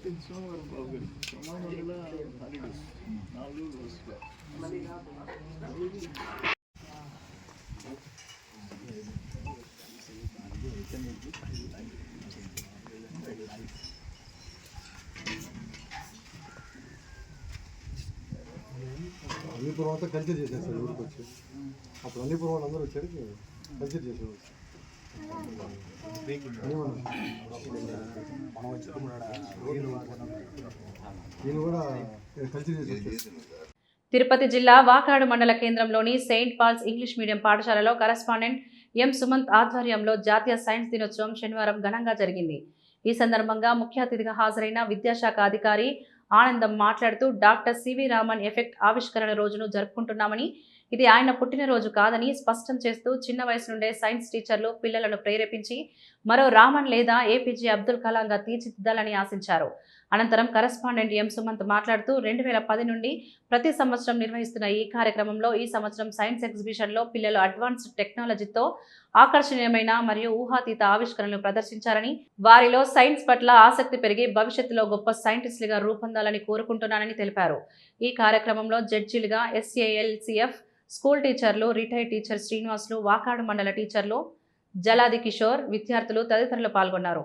సోమవారం బాబు గారు సోమవారం హాలిడేస్ 4 రోజులు అల్లీపురం అంతా కల్చర్ చేశారు సార్ ఊరికి వచ్చి అప్పుడు అల్లీపురం వాళ్ళు అందరూ వచ్చారు కల్చర్ చేసేవాళ్ళు నేను కూడా కల్చర్ చేశాను. తిరుపతి జిల్లా వాకాడు మండల కేంద్రంలోని సెయింట్ పాల్స్ ఇంగ్లీష్ మీడియం పాఠశాలలో కరెస్పాండెంట్ ఎం సుమంత్ ఆధ్వర్యంలో జాతీయ సైన్స్ దినోత్సవం శనివారం ఘనంగా జరిగింది. ఈ సందర్భంగా ముఖ్య అతిథిగా హాజరైన విద్యాశాఖ అధికారి ఆనందం మాట్లాడుతూ డాక్టర్ సివి రామన్ ఎఫెక్ట్ ఆవిష్కరణ రోజును జరుపుకుంటున్నామని, ఇది ఆయన పుట్టినరోజు కాదని స్పష్టం చేస్తూ చిన్న వయసు నుండే సైన్స్ టీచర్లు పిల్లలను ప్రేరేపించి మరో రామన్ లేదా ఏపీజే అబ్దుల్ కలాంగా తీర్చిదిద్దాలని ఆశించారు. అనంతరం కరెస్పాండెంట్ ఎం సుమంత్ మాట్లాడుతూ 2010 నుండి ప్రతి సంవత్సరం నిర్వహిస్తున్న ఈ కార్యక్రమంలో ఈ సంవత్సరం సైన్స్ ఎగ్జిబిషన్లో పిల్లలు అడ్వాన్స్డ్ టెక్నాలజీతో ఆకర్షణీయమైన మరియు ఊహాతీత ఆవిష్కరణలు ప్రదర్శించారని, వారిలో సైన్స్ పట్ల ఆసక్తి పెరిగి భవిష్యత్తులో గొప్ప సైంటిస్టులుగా రూపొందాలని కోరుకుంటున్నానని తెలిపారు. ఈ కార్యక్రమంలో జడ్జీలుగా SALCF స్కూల్ టీచర్లు, రిటైర్డ్ టీచర్ శ్రీనివాసులు, వాకాడు మండల టీచర్లు జలాది కిషోర్, విద్యార్థులు తదితరులు పాల్గొన్నారు.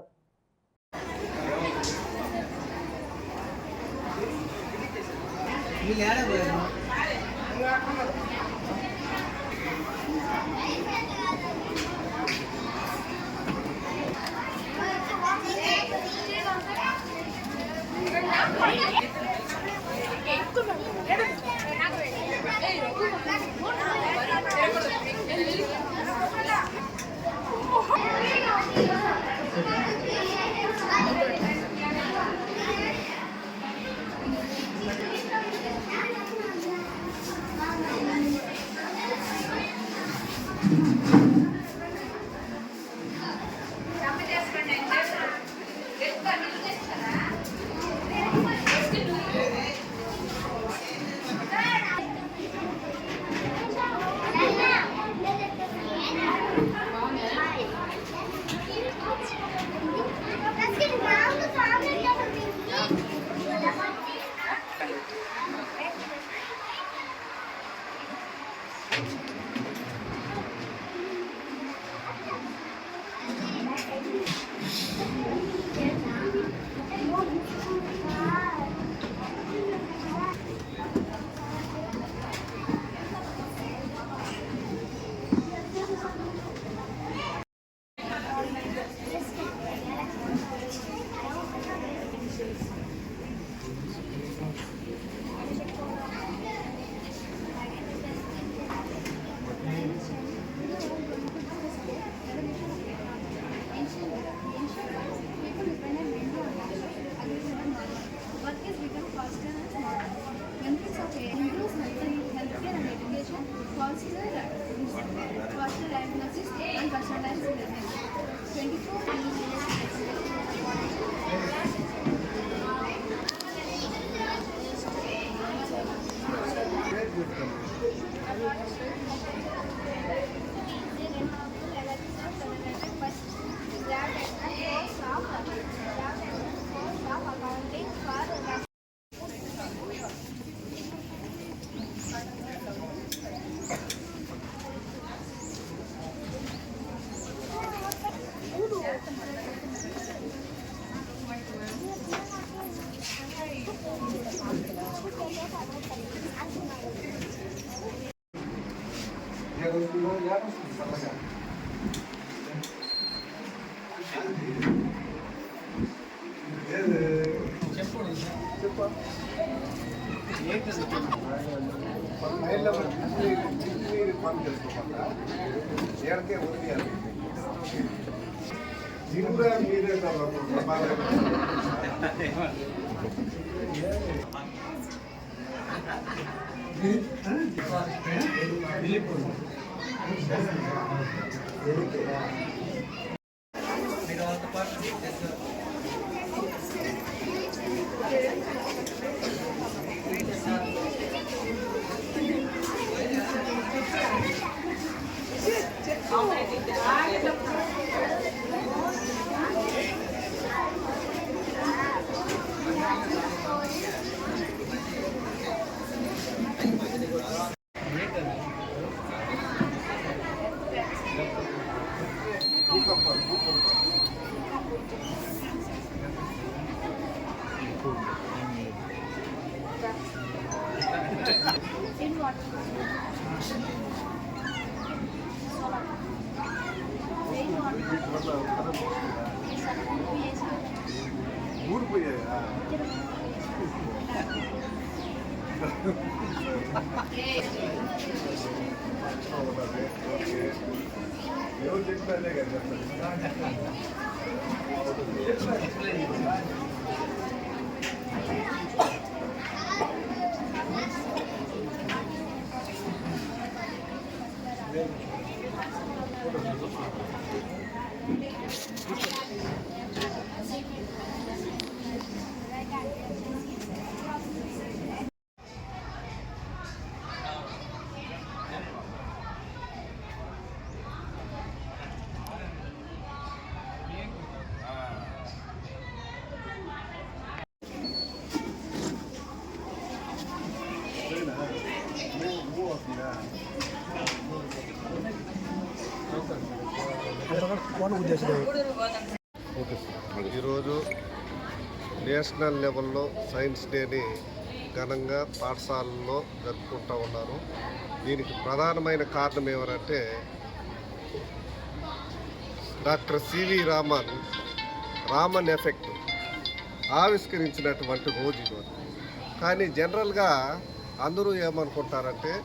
ఊడిపోయాయా? ఎవరు చెప్పినా కదా ఈరోజు నేషనల్ లెవెల్లో సైన్స్ డేని ఘనంగా పాఠశాలల్లో జరుపుకుంటూ ఉన్నారు. దీనికి ప్రధానమైన కారణం ఏమనంటే డాక్టర్ సివి రామన్ ఎఫెక్ట్ ఆవిష్కరించినటువంటి రోజు ఈరోజు. కానీ జనరల్గా అందరూ ఏమనుకుంటారంటే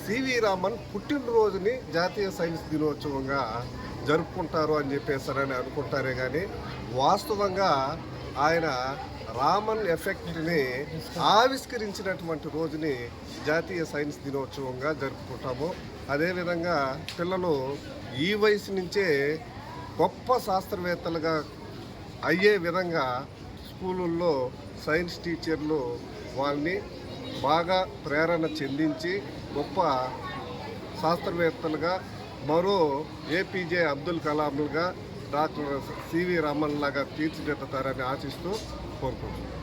సివి రామన్ పుట్టినరోజుని జాతీయ సైన్స్ దినోత్సవంగా జరుపుకుంటారు అని చెప్పేసారని అనుకుంటారే కానీ వాస్తవంగా ఆయన రామన్ ఎఫెక్ట్ని ఆవిష్కరించినటువంటి రోజుని జాతీయ సైన్స్ దినోత్సవంగా జరుపుకుంటాము. అదేవిధంగా పిల్లలు ఈ వయసు నుంచే గొప్ప శాస్త్రవేత్తలుగా అయ్యే విధంగా స్కూళ్ళల్లో సైన్స్ టీచర్లు వాళ్ళని బాగా ప్రేరణ చెందించి గొప్ప శాస్త్రవేత్తలుగా మరో ఏపీజే అబ్దుల్ కలాంలుగా డాక్టర్ సివి రామన్ లాగా తీర్చిదిద్దుతారని ఆశిస్తూ కోరుకుంటున్నాను.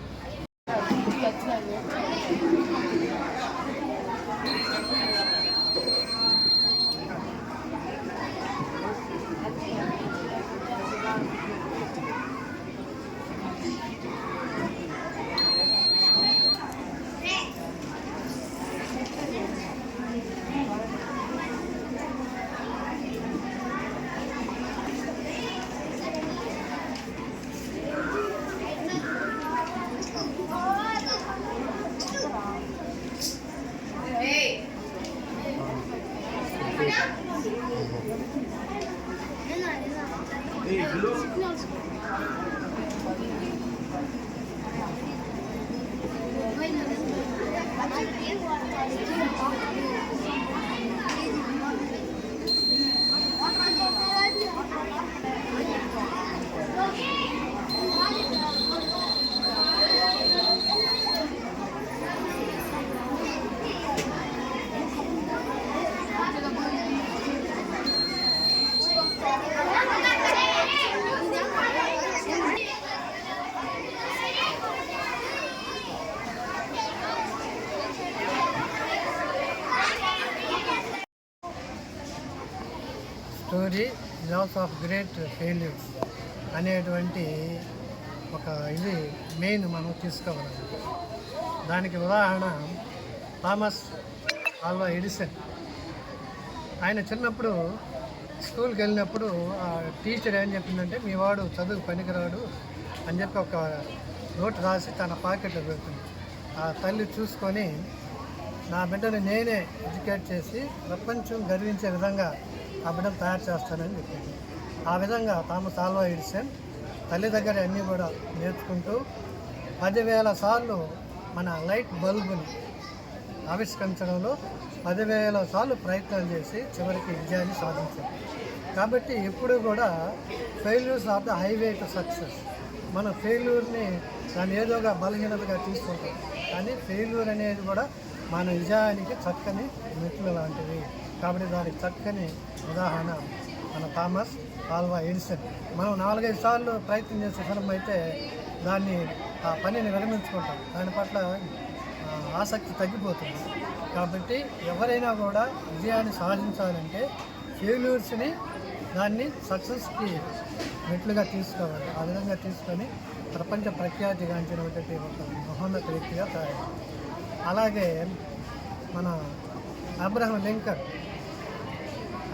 Story loss of great failures అనేటువంటి ఒక ఇది మెయిన్ మనం తీసుకోవాలి. దానికి ఉదాహరణ థామస్ ఆల్వా ఎడిసన్. ఆయన చిన్నప్పుడు స్కూల్కి వెళ్ళినప్పుడు ఆ టీచర్ ఏం చెప్పిందంటే మీ వాడు చదువు పనికిరాడు అని చెప్పి ఒక నోట్ రాసి తన పాకెట్లో పెడుతుంది. ఆ తల్లి చూసుకొని నా బిడ్డను నేనే ఎడ్యుకేట్ చేసి ప్రపంచం గర్వించే విధంగా ఆ బిడ్డను తయారు చేస్తానని చెప్పింది. ఆ విధంగా థామస్ ఆల్వా ఎడిసన్ తల్లి దగ్గర అన్నీ కూడా నేర్చుకుంటూ 10,000 సార్లు మన లైట్ బల్బుని ఆవిష్కరించడంలో 10,000 సార్లు ప్రయత్నాలు చేసి చివరికి విజయాన్ని సాధించారు. కాబట్టి ఎప్పుడు కూడా failures are the highway to success. మన ఫెయిల్యూర్ని దాన్ని ఏదోగా బలహీనతగా తీసుకుంటాం, కానీ ఫెయిల్యూర్ అనేది కూడా మన విజయానికి చక్కని మెట్లు లాంటివి. కాబట్టి దానికి చక్కని ఉదాహరణ మన థామస్ ఆల్వా ఎడిసన్. మనం 4-5 సార్లు ప్రయత్నం చేసే ఫలం అయితే దాన్ని ఆ పనిని విరమించుకుంటాం, దాని పట్ల ఆసక్తి తగ్గిపోతుంది. కాబట్టి ఎవరైనా కూడా విజయాన్ని సాధించాలంటే ఫెయిల్యూర్స్ని దాన్ని సక్సెస్కి మెట్లుగా తీసుకోవాలి. ఆ విధంగా తీసుకొని ప్రపంచ ప్రఖ్యాతిగాంచినటువంటి ఒక మహోన్నత వ్యక్తిగా తయారు. అలాగే మన అబ్రహం లింకన్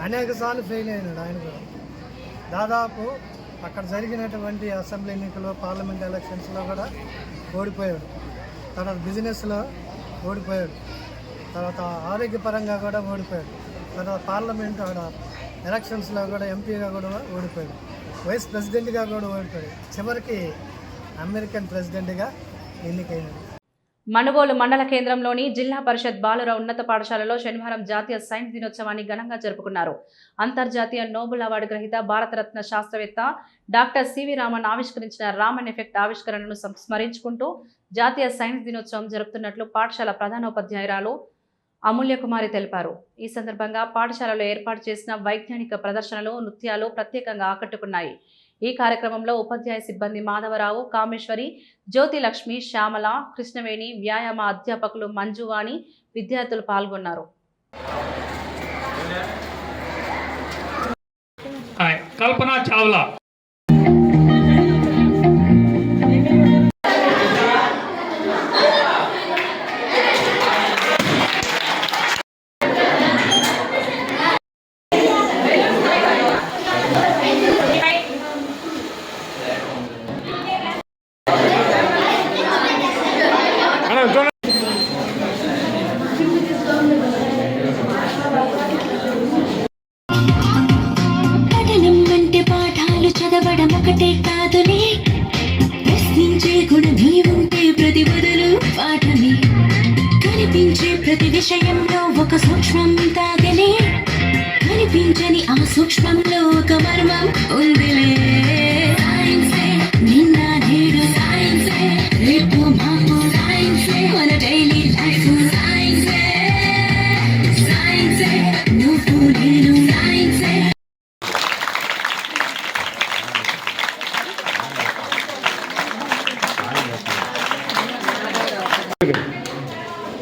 అనేక సార్లు ఫెయిల్ అయినాడు. ఆయన కూడా దాదాపు అక్కడ జరిగినటువంటి అసెంబ్లీ ఎన్నికలు, పార్లమెంట్ ఎలక్షన్స్లో కూడా ఓడిపోయాడు. తర్వాత బిజినెస్లో ఓడిపోయాడు. తర్వాత ఆరోగ్యపరంగా కూడా ఓడిపోయాడు. తర్వాత పార్లమెంట్ ఆడ ఎలక్షన్స్లో కూడా ఎంపీగా కూడా ఓడిపోయాడు. వైస్ ప్రెసిడెంట్గా కూడా ఓడిపోయాడు. చివరికి అమెరికన్ ప్రెసిడెంట్గా ఎన్నికైనాడు. మనుబోలు మండల కేంద్రంలోని జిల్లా పరిషత్ బాలుర ఉన్నత పాఠశాలలో శనివారం జాతీయ సైన్స్ దినోత్సవాన్ని ఘనంగా జరుపుకున్నారు. అంతర్జాతీయ నోబెల్ అవార్డు గ్రహీత భారతరత్న శాస్త్రవేత్త డాక్టర్ సివి రామన్ ఆవిష్కరించిన రామన్ ఎఫెక్ట్ ఆవిష్కరణను స్మరించుకుంటూ జాతీయ సైన్స్ దినోత్సవం జరుపుతున్నట్లు పాఠశాల ప్రధానోపాధ్యాయురాలు అమూల్య కుమారి తెలిపారు. ఈ సందర్భంగా పాఠశాలలో ఏర్పాటు చేసిన వైజ్ఞానిక ప్రదర్శనలు, నృత్యాలు ప్రత్యేకంగా ఆకట్టుకున్నాయి. ఈ కార్యక్రమంలో ఉపాధ్యాయ సిబ్బంది మాధవరావు, కామేశ్వరి, జ్యోతి లక్ష్మి, శ్యామల, కృష్ణవేణి, వ్యాయామ అధ్యాపకులు మంజువాణి, విద్యార్థులు పాల్గొన్నారు. కల్పన చావ్లా చదవడం ఒకటే కాదులే, ప్రశ్నించే గుణమే ఉంటే ప్రతి బదులు పాఠమే. కనిపించే ప్రతి విషయంలో ఒక సూక్ష్మం తాగలే, కనిపించని ఆ సూక్ష్మంలో ఒక మర్మం ఉందిలే. సైన్సే నిన్న నేడు, సైన్సే రేపు మాపు, సైన్సే మన డైలీ లైఫ్, సైన్సే సైన్సే నువ్వు నేను, సైన్సే.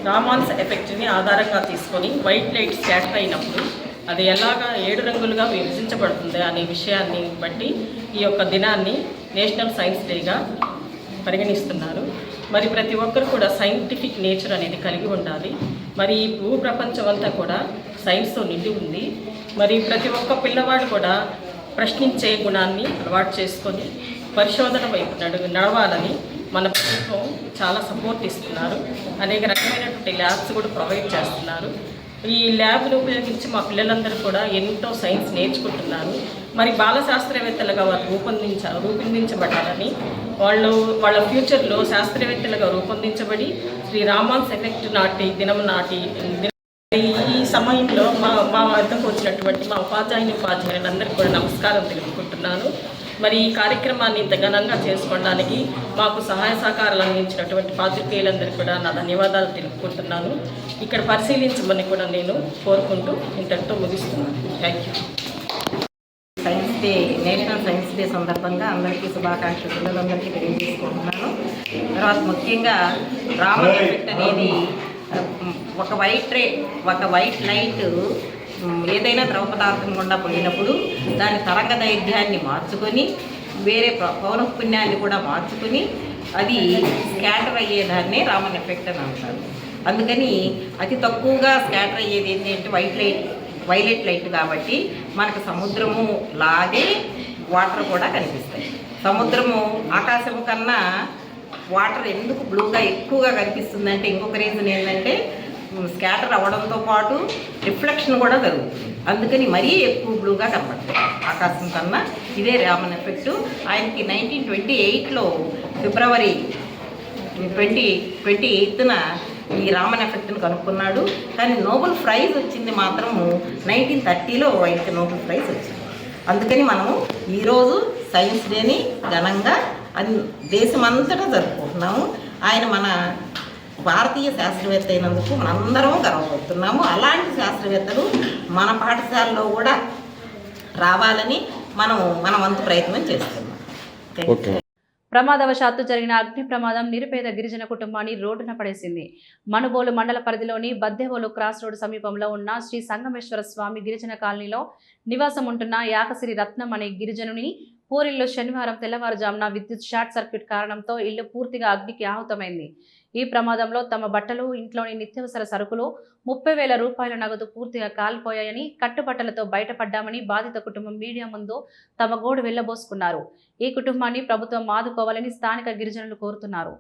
రామాన్స్ ఎఫెక్ట్ని ఆధారంగా తీసుకొని వైట్ లైట్ స్కాటర్ అయినప్పుడు అది ఎలాగా 7 రంగులుగా విభజించబడుతుంది అనే విషయాన్ని బట్టి ఈ యొక్క దినాన్ని నేషనల్ సైన్స్ డేగా పరిగణిస్తున్నారు. మరి ప్రతి ఒక్కరు కూడా సైంటిఫిక్ నేచర్ అనేది కలిగి ఉండాలి. మరి ఈ భూప్రపంచం అంతా కూడా సైన్స్తో నిండి ఉంది. మరి ప్రతి ఒక్క పిల్లవాడు కూడా ప్రశ్నించే గుణాన్ని అలవాటు చేసుకొని పరిశోధన వైపు నడవాలని మన ప్రభుత్వం చాలా సపోర్ట్ ఇస్తున్నారు. అనేక రకమైనటువంటి ల్యాబ్స్ కూడా ప్రొవైడ్ చేస్తున్నారు. ఈ ల్యాబ్ను ఉపయోగించి మా పిల్లలందరూ కూడా ఎంతో సైన్స్ నేర్చుకుంటున్నారు. మరి బాల శాస్త్రవేత్తలుగా వారు రూపొందించబడాలని, వాళ్ళ ఫ్యూచర్లో శాస్త్రవేత్తలుగా రూపొందించబడి శ్రీ రామాన్స్ ఎఫెక్ట్ దినం ఈ సమయంలో మా వద్దకు వచ్చినటువంటి మా ఉపాధ్యాయులందరికీ కూడా నమస్కారం తెలుపుకుంటున్నాను. మరి ఈ కార్యక్రమాన్ని ఇంత ఘనంగా చేసుకోవడానికి మాకు సహాయ సహకారాలు అందించినటువంటి పాత్రికేయులందరికీ కూడా నా ధన్యవాదాలు తెలుపుకుంటున్నాను. ఇక్కడ పరిశీలించమని కూడా నేను కోరుకుంటూ ఇంతటితో ముగిస్తున్నాను. Thank you. Science day, national science day సందర్భంగా అందరికీ శుభాకాంక్షలు పిల్లలందరికీ తెలియజేసుకుంటున్నాను. తర్వాత ముఖ్యంగా రామన్ ఎఫెక్ట్ అనేది ఒక వైట్ లైట్ ఏదైనా ద్రవ పదార్థం గుండా పోయినప్పుడు దాని తరంగ దైర్ఘ్యాన్ని మార్చుకొని వేరే పౌనఃపున్యాన్ని కూడా మార్చుకొని అది స్కాటర్ అయ్యేదాన్నే రామన్ ఎఫెక్ట్ అని అంటారు. అందుకని అతి తక్కువగా స్కాటర్ అయ్యేది ఏంటంటే వైలెట్ లైట్ కాబట్టి మనకు సముద్రము లాగే వాటర్ కూడా కనిపిస్తాయి. సముద్రము ఆకాశం కన్నా వాటర్ ఎందుకు బ్లూగా ఎక్కువగా కనిపిస్తుందంటే ఇంకొక రీజన్ ఏంటంటే స్కాటర్ అవ్వడంతో పాటు రిఫ్లెక్షన్ కూడా జరుగుతుంది. అందుకని మరీ ఎక్కువ బ్లూగా కనపడుతుంది ఆకాశం కన్నా. ఇదే రామన్ ఎఫెక్ట్. ఆయనకి 1928లో ఫిబ్రవరి 28న ఈ రామన్ ఎఫెక్ట్ను కనుక్కున్నాడు. కానీ నోబెల్ ప్రైజ్ వచ్చింది మాత్రము 1930లో ఆయనకి నోబెల్ ప్రైజ్ వచ్చింది. అందుకని మనము ఈరోజు సైన్స్ డేని ఘనంగా దేశమంతటా జరుపుకుంటున్నాము. ఆయన మన భారతీయ శాస్త్రవేత్త అయినందుకు మనందరం గర్వపడుతున్నాము. అలాంటి శాస్త్రవేత్తలు మన పాఠశాలలో కూడా రావాలని మన వంతు ప్రయత్నం చేస్తున్నాం. ప్రమాదవశాత్తు జరిగిన అగ్ని ప్రమాదం నిరుపేద గిరిజన కుటుంబాన్ని రోడ్డున పడేసింది. మనుబోలు మండల పరిధిలోని బద్దెవోలు క్రాస్ రోడ్ సమీపంలో ఉన్న శ్రీ సంగమేశ్వర స్వామి గిరిజన కాలనీలో నివాసం ఉంటున్న యాకసిరి రత్నం అనే గిరిజనుని పూరిల్లో శనివారం తెల్లవారుజామున విద్యుత్ షార్ట్ సర్క్యూట్ కారణంతో ఇల్లు పూర్తిగా అగ్నికి ఆహుతమైంది. ఈ ప్రమాదంలో తమ బట్టలు, ఇంట్లోని నిత్యావసర సరుకులు, 30,000 రూపాయల నగదు పూర్తిగా కాలిపోయాయని, కట్టుబట్టలతో బయటపడ్డామని బాధిత కుటుంబం మీడియా ముందు తమ గోడు వెళ్లబోసుకున్నారు. ఈ కుటుంబాన్ని ప్రభుత్వం ఆదుకోవాలని స్థానిక గిరిజనులు కోరుతున్నారు.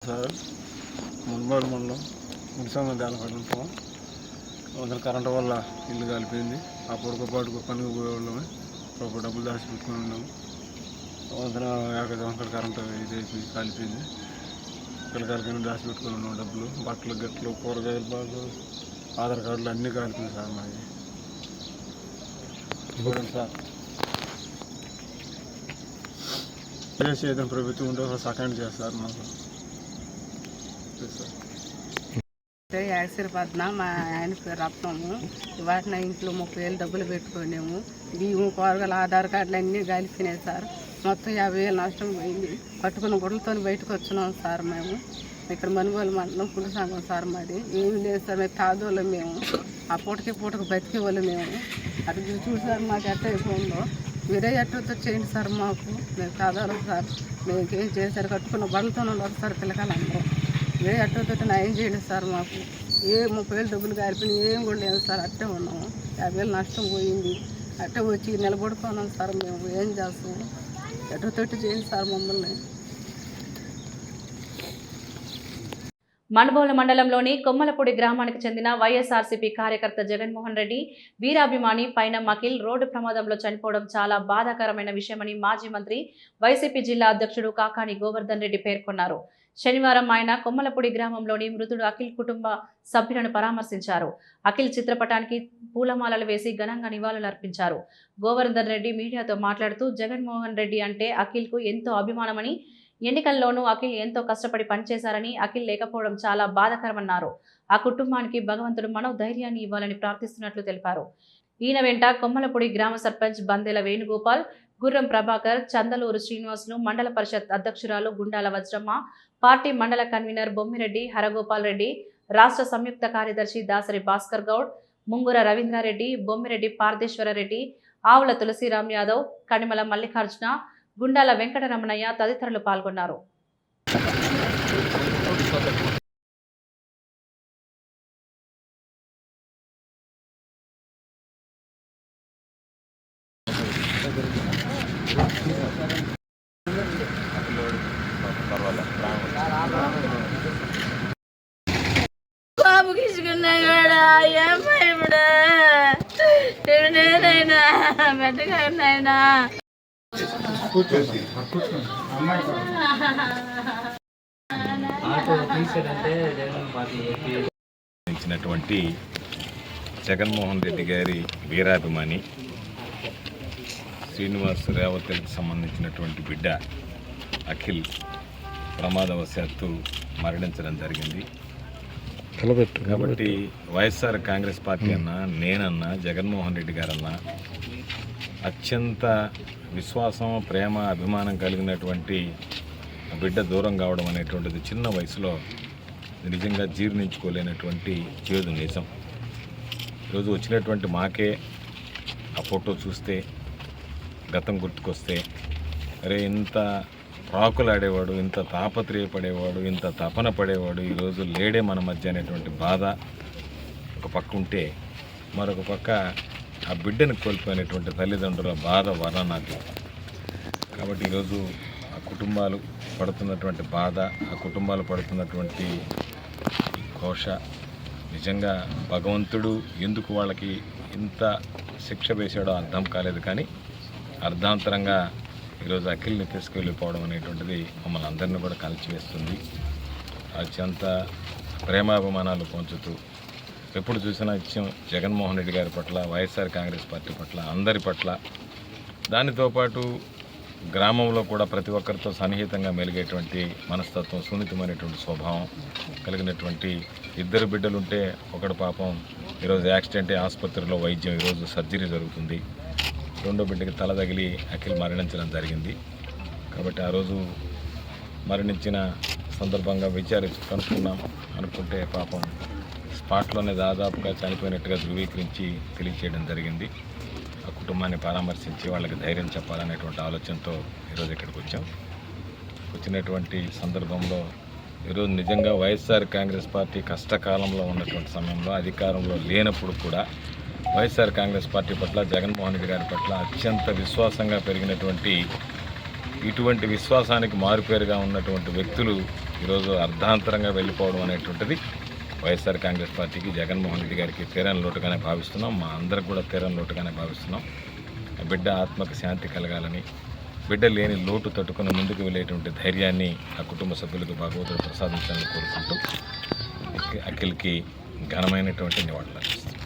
సార్ మున్బాడు మండలం ముడిసంగ దానపడంతో వందల కరెంటు వల్ల ఇల్లు కాలిపోయింది. ఆ పొడుకుపాటుకు పనికి పోయేవాళ్ళమే డబ్బులు దాచి పెట్టుకుని ఉన్నాము. 150 సంవత్సరాల కరెంటు ఇది కాలిపోయింది. పిల్లకాయలకైనా దాచి పెట్టుకుని ఉన్నాము డబ్బులు, బట్టలు గట్లు, కూరగాయలు, బాగా ఆధార్ కార్డులు అన్నీ కాలిపోయింది సార్. మాది చూడండి సార్, ఏదైనా ప్రభుత్వం ఉంటే సహాయం చేస్తారు మాకు. యాక్సిర్ పద్మ, మా ఆయన పేరు రత్నము. వాటిని ఇంట్లో 30,000 డబ్బులు పెట్టుకున్నాము. బియ్యం, కూరగాయలు, ఆధార్ కార్డులు అన్నీ కలిపినాయి సార్. మొత్తం 50,000 నష్టం పోయింది. పట్టుకున్న గుడ్లతో బయటకు వచ్చినాం సార్. మేము ఇక్కడ మనుగోలు మండలం పులి సంఘం సార్. మాది ఏమి లేదు సార్. మేము తాగోళ్ళం, మేము ఆ పూటకు బతికే వాళ్ళు మేము. అది చూసి సార్ మాకు ఎట్ట అయిపోయిందో మీరే ఎట్టతో చేయండి సార్. మాకు మేము తాగోళ్ళం సార్. మేము ఇంకేం చేశారు, కట్టుకున్న బట్టలతో ఉన్నారు సార్ పిల్లకాయలందరూ. ఏ అట్టతో న్యాయం చేయండి సార్. మాకు 30,000 డబ్బులు కారిపోయినాయి, ఏం కూడా లేదు సార్. అట్టే ఉన్నాము. 50,000 నష్టం పోయింది. అట్టే వచ్చి నిలబడుకున్నాం సార్. మేము ఏం చేస్తాము, ఎట్టతోటి చేయండి సార్ మమ్మల్ని. మణబోలు మండలంలోని కొమ్మలపూడి గ్రామానికి చెందిన వైఎస్ఆర్సీపీ కార్యకర్త జగన్మోహన్ రెడ్డి వీరాభిమాని పైన అఖిల్ రోడ్డు ప్రమాదంలో చనిపోవడం చాలా బాధాకరమైన విషయమని మాజీ మంత్రి, వైసీపీ జిల్లా అధ్యక్షుడు కాకాని గోవర్ధన్ రెడ్డి పేర్కొన్నారు. శనివారం ఆయన కొమ్మలపూడి గ్రామంలోని మృతుడు అఖిల్ కుటుంబ సభ్యులను పరామర్శించారు. అఖిల్ చిత్రపటానికి పూలమాలలు వేసి ఘనంగా నివాళులర్పించారు. గోవర్ధన్ రెడ్డి మీడియాతో మాట్లాడుతూ జగన్మోహన్ రెడ్డి అంటే అఖిల్కు ఎంతో అభిమానమని, ఎన్నికల్లోనూ అఖిల్ ఎంతో కష్టపడి పనిచేశారని, అఖిల్ లేకపోవడం చాలా బాధాకరమన్నారు. ఆ కుటుంబానికి భగవంతుడు మనోధైర్యాన్ని ఇవ్వాలని ప్రార్థిస్తున్నట్లు తెలిపారు. ఈయన వెంట కొమ్మలపూడి గ్రామ సర్పంచ్ బందెల వేణుగోపాల్, గుర్రం ప్రభాకర్, చందలూరు శ్రీనివాసులు, మండల పరిషత్ అధ్యక్షురాలు గుండాల వజ్రమ్మ, పార్టీ మండల కన్వీనర్ బొమ్మిరెడ్డి హరగోపాల్ రెడ్డి, రాష్ట్ర సంయుక్త కార్యదర్శి దాసరి భాస్కర్ గౌడ్, ముంగుర రవీంద్రారెడ్డి, బొమ్మిరెడ్డి పార్దేశ్వర రెడ్డి, ఆవుల తులసిరామ్ యాదవ్, కనిమల మల్లికార్జున, గుండాల వెంకటరమణయ్య తదితరులు పాల్గొన్నారు. బాబు తీసుకున్నాడా ఏమైనా నేనైనా మెట్టగానైనా జగన్మోహన్ రెడ్డి గారి వీరాభిమాని శ్రీనివాస్ రేవతికి సంబంధించినటువంటి బిడ్డ అఖిల్ ప్రమాదవశాత్తు మరణించడం జరిగింది. కాబట్టి వైఎస్ఆర్ కాంగ్రెస్ పార్టీ అన్నా, నేనన్నా, జగన్మోహన్ రెడ్డి గారన్నా అత్యంత విశ్వాసం, ప్రేమ, అభిమానం కలిగినటువంటి బిడ్డ దూరం కావడం అనేటువంటిది చిన్న వయసులో నిజంగా జీర్ణించుకోలేనటువంటి చేదు నిజం. ఈరోజు వచ్చినటువంటి మాకే ఆ ఫోటో చూస్తే గతం గుర్తుకొస్తే, అరే ఇంత రాకులాడేవాడు, ఇంత తాపత్రయపడేవాడు, ఇంత తపన పడేవాడు ఈరోజు లేడే మన మధ్య అనేటువంటి బాధ ఒక పక్క ఉంటే, మరొక పక్క ఆ బిడ్డను కోల్పోయినటువంటి తల్లిదండ్రుల బాధ వర్ణనాది. కాబట్టి ఈరోజు ఆ కుటుంబాలు పడుతున్నటువంటి బాధ, ఆ కుటుంబాలు పడుతున్నటువంటి ఘోష నిజంగా భగవంతుడు ఎందుకు వాళ్ళకి ఇంత శిక్ష వేశాడో అర్థం కాలేదు. కానీ అర్ధాంతరంగా ఈరోజు అఖిల్ని తీసుకువెళ్ళిపోవడం అనేటువంటిది మమ్మల్ని అందరినీ కూడా కలిసివేస్తుంది. అత్యంత ప్రేమాభిమానాలు పంచుతూ ఎప్పుడు చూసినా ఇచ్చం జగన్మోహన్ రెడ్డి గారి పట్ల, వైఎస్ఆర్ కాంగ్రెస్ పార్టీ పట్ల, అందరి పట్ల, దానితో పాటు గ్రామంలో కూడా ప్రతి ఒక్కరితో సన్నిహితంగా మెలిగేటువంటి మనస్తత్వం, సున్నితమైనటువంటి స్వభావం కలిగినటువంటి 2 బిడ్డలుంటే ఒకడు పాపం ఈరోజు యాక్సిడెంట్ ఆసుపత్రిలో వైద్యం, ఈరోజు సర్జరీ జరుగుతుంది. 2వ బిడ్డకి తల తగిలి అఖిల్ మరణించడం జరిగింది. కాబట్టి ఆ రోజు మరణించిన సందర్భంగా విచారించి కనుక్కున్నాం. అనుకుంటే పాపం స్పాట్లోనే దాదాపుగా చనిపోయినట్టుగా ధృవీకరించి తెలియచేయడం జరిగింది. ఆ కుటుంబాన్ని పరామర్శించి వాళ్ళకి ధైర్యం చెప్పాలనేటువంటి ఆలోచనతో ఈరోజు ఇక్కడికి వచ్చాం. వచ్చినటువంటి సందర్భంలో ఈరోజు నిజంగా వైఎస్ఆర్ కాంగ్రెస్ పార్టీ కష్టకాలంలో ఉన్నటువంటి సమయంలో, అధికారంలో లేనప్పుడు కూడా వైఎస్ఆర్ కాంగ్రెస్ పార్టీ పట్ల, జగన్మోహన్ రెడ్డి గారి పట్ల అత్యంత విశ్వాసంగా పెరిగినటువంటి, ఇటువంటి విశ్వాసానికి మారుపేరుగా ఉన్నటువంటి వ్యక్తులు ఈరోజు అర్ధాంతరంగా వెళ్ళిపోవడం అనేటువంటిది వైఎస్ఆర్ కాంగ్రెస్ పార్టీకి, జగన్మోహన్ రెడ్డి గారికి తీరని లోటుగానే భావిస్తున్నాం. మా అందరికి కూడా తీరని లోటుగానే భావిస్తున్నాం. బిడ్డ ఆత్మకు శాంతి కలగాలని, బిడ్డ లేని లోటు తట్టుకుని ముందుకు వెళ్ళేటువంటి ధైర్యాన్ని ఆ కుటుంబ సభ్యులకు భగవంతుడు ప్రసాదించాలని కోరుకుంటూ అఖిల్కి ఘనమైనటువంటి నివాళులు అర్పిస్తున్నాం.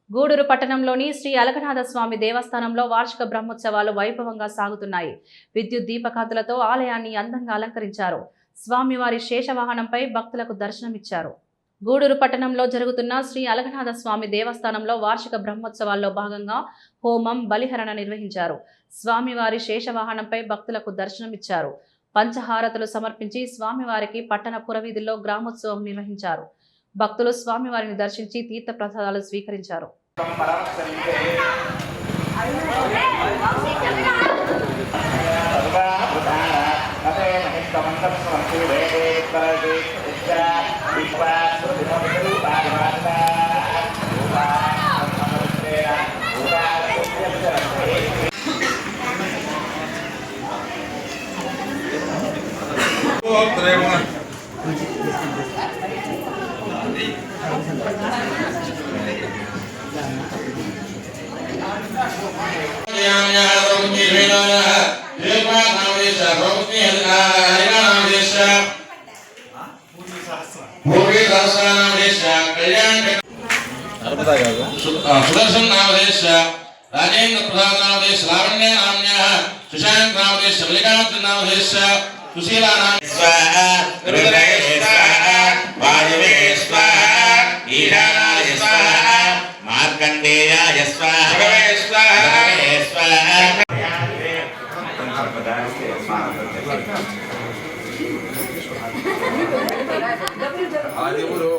గూడూరు పట్టణంలోని శ్రీ అలకనాథ స్వామి దేవస్థానంలో వార్షిక బ్రహ్మోత్సవాలు వైభవంగా సాగుతున్నాయి. విద్యుత్ దీపకాంతులతో ఆలయాన్ని అందంగా అలంకరించారు. స్వామివారి శేషవాహనంపై భక్తులకు దర్శనమిచ్చారు. గూడూరు పట్టణంలో జరుగుతున్న శ్రీ అలకనాథ స్వామి దేవస్థానంలో వార్షిక బ్రహ్మోత్సవాల్లో భాగంగా హోమం, బలిహరణ నిర్వహించారు. స్వామివారి శేషవాహనంపై భక్తులకు దర్శనమిచ్చారు. పంచహారతులు సమర్పించి స్వామివారికి పట్టణ పురవీధుల్లో గ్రామోత్సవం నిర్వహించారు. భక్తులు స్వామివారిని దర్శించి తీర్థ ప్రసాదాలు స్వీకరించారు. सुदर्शन नामदेश, राजेंद्र प्रसाद नामदेश, लावण्य नाम्य, सुशांत नामदेश, मल्लिकार्जुन नामदेश, सुशीला नाम स्वाहा, रुद्रे स्वाहा, वायुवे स्वाहा, ईशानाय स्वाहा, मार्कंडेयाय स्वाहा, भगवे स्वाहा, स्वाहा। ఆదివులు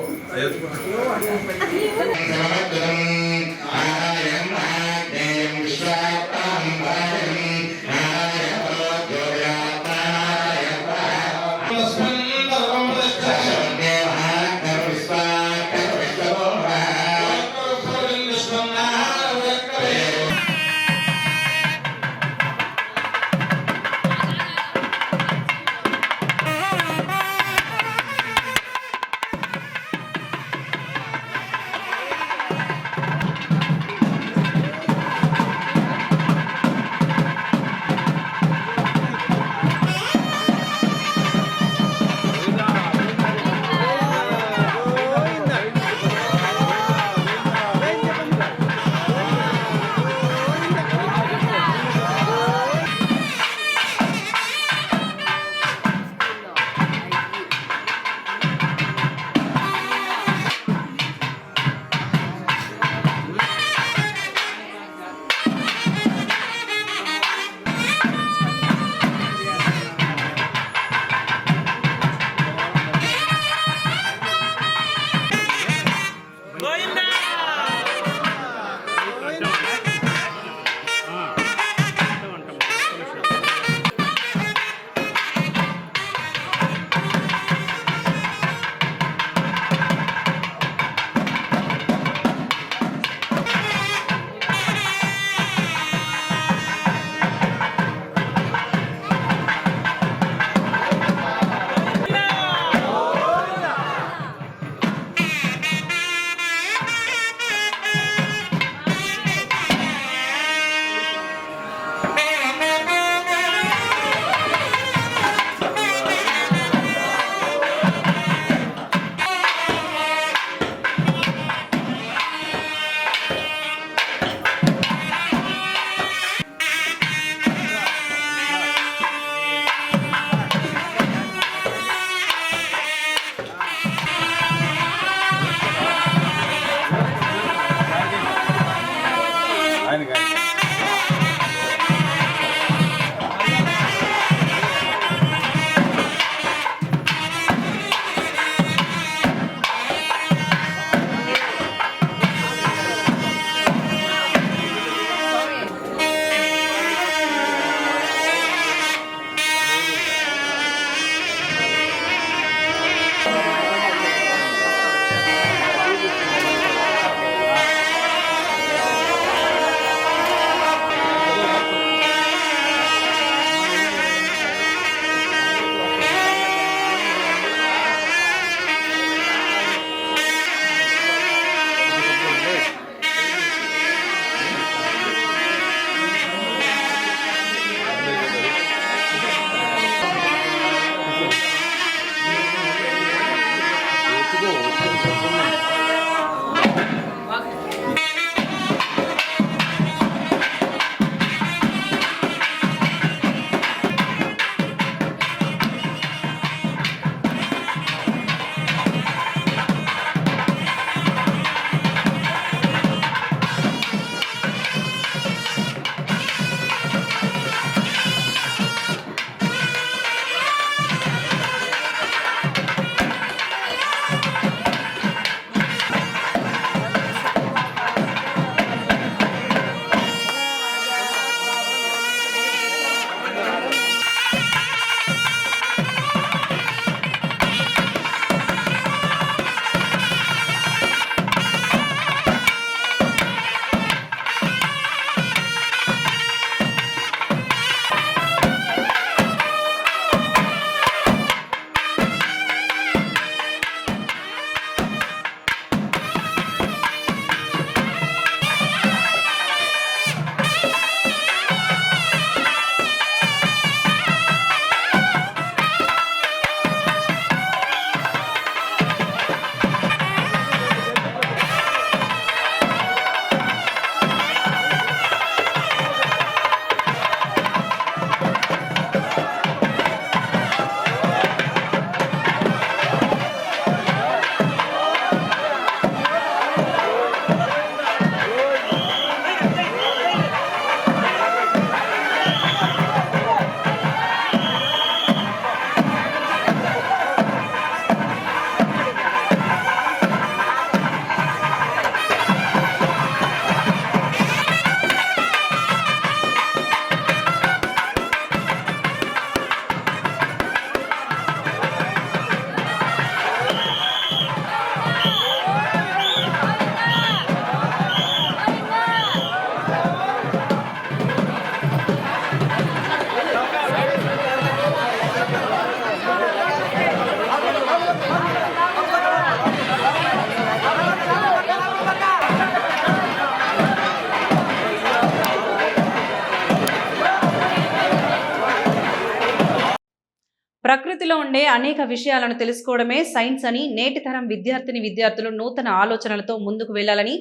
ప్రకృతిలో ఉండే అనేక విషయాలను తెలుసుకోవడమే సైన్స్ అని నేటి తరం విద్యార్థులు నూతన ఆలోచనలతో ముందుకు వెళ్లాలని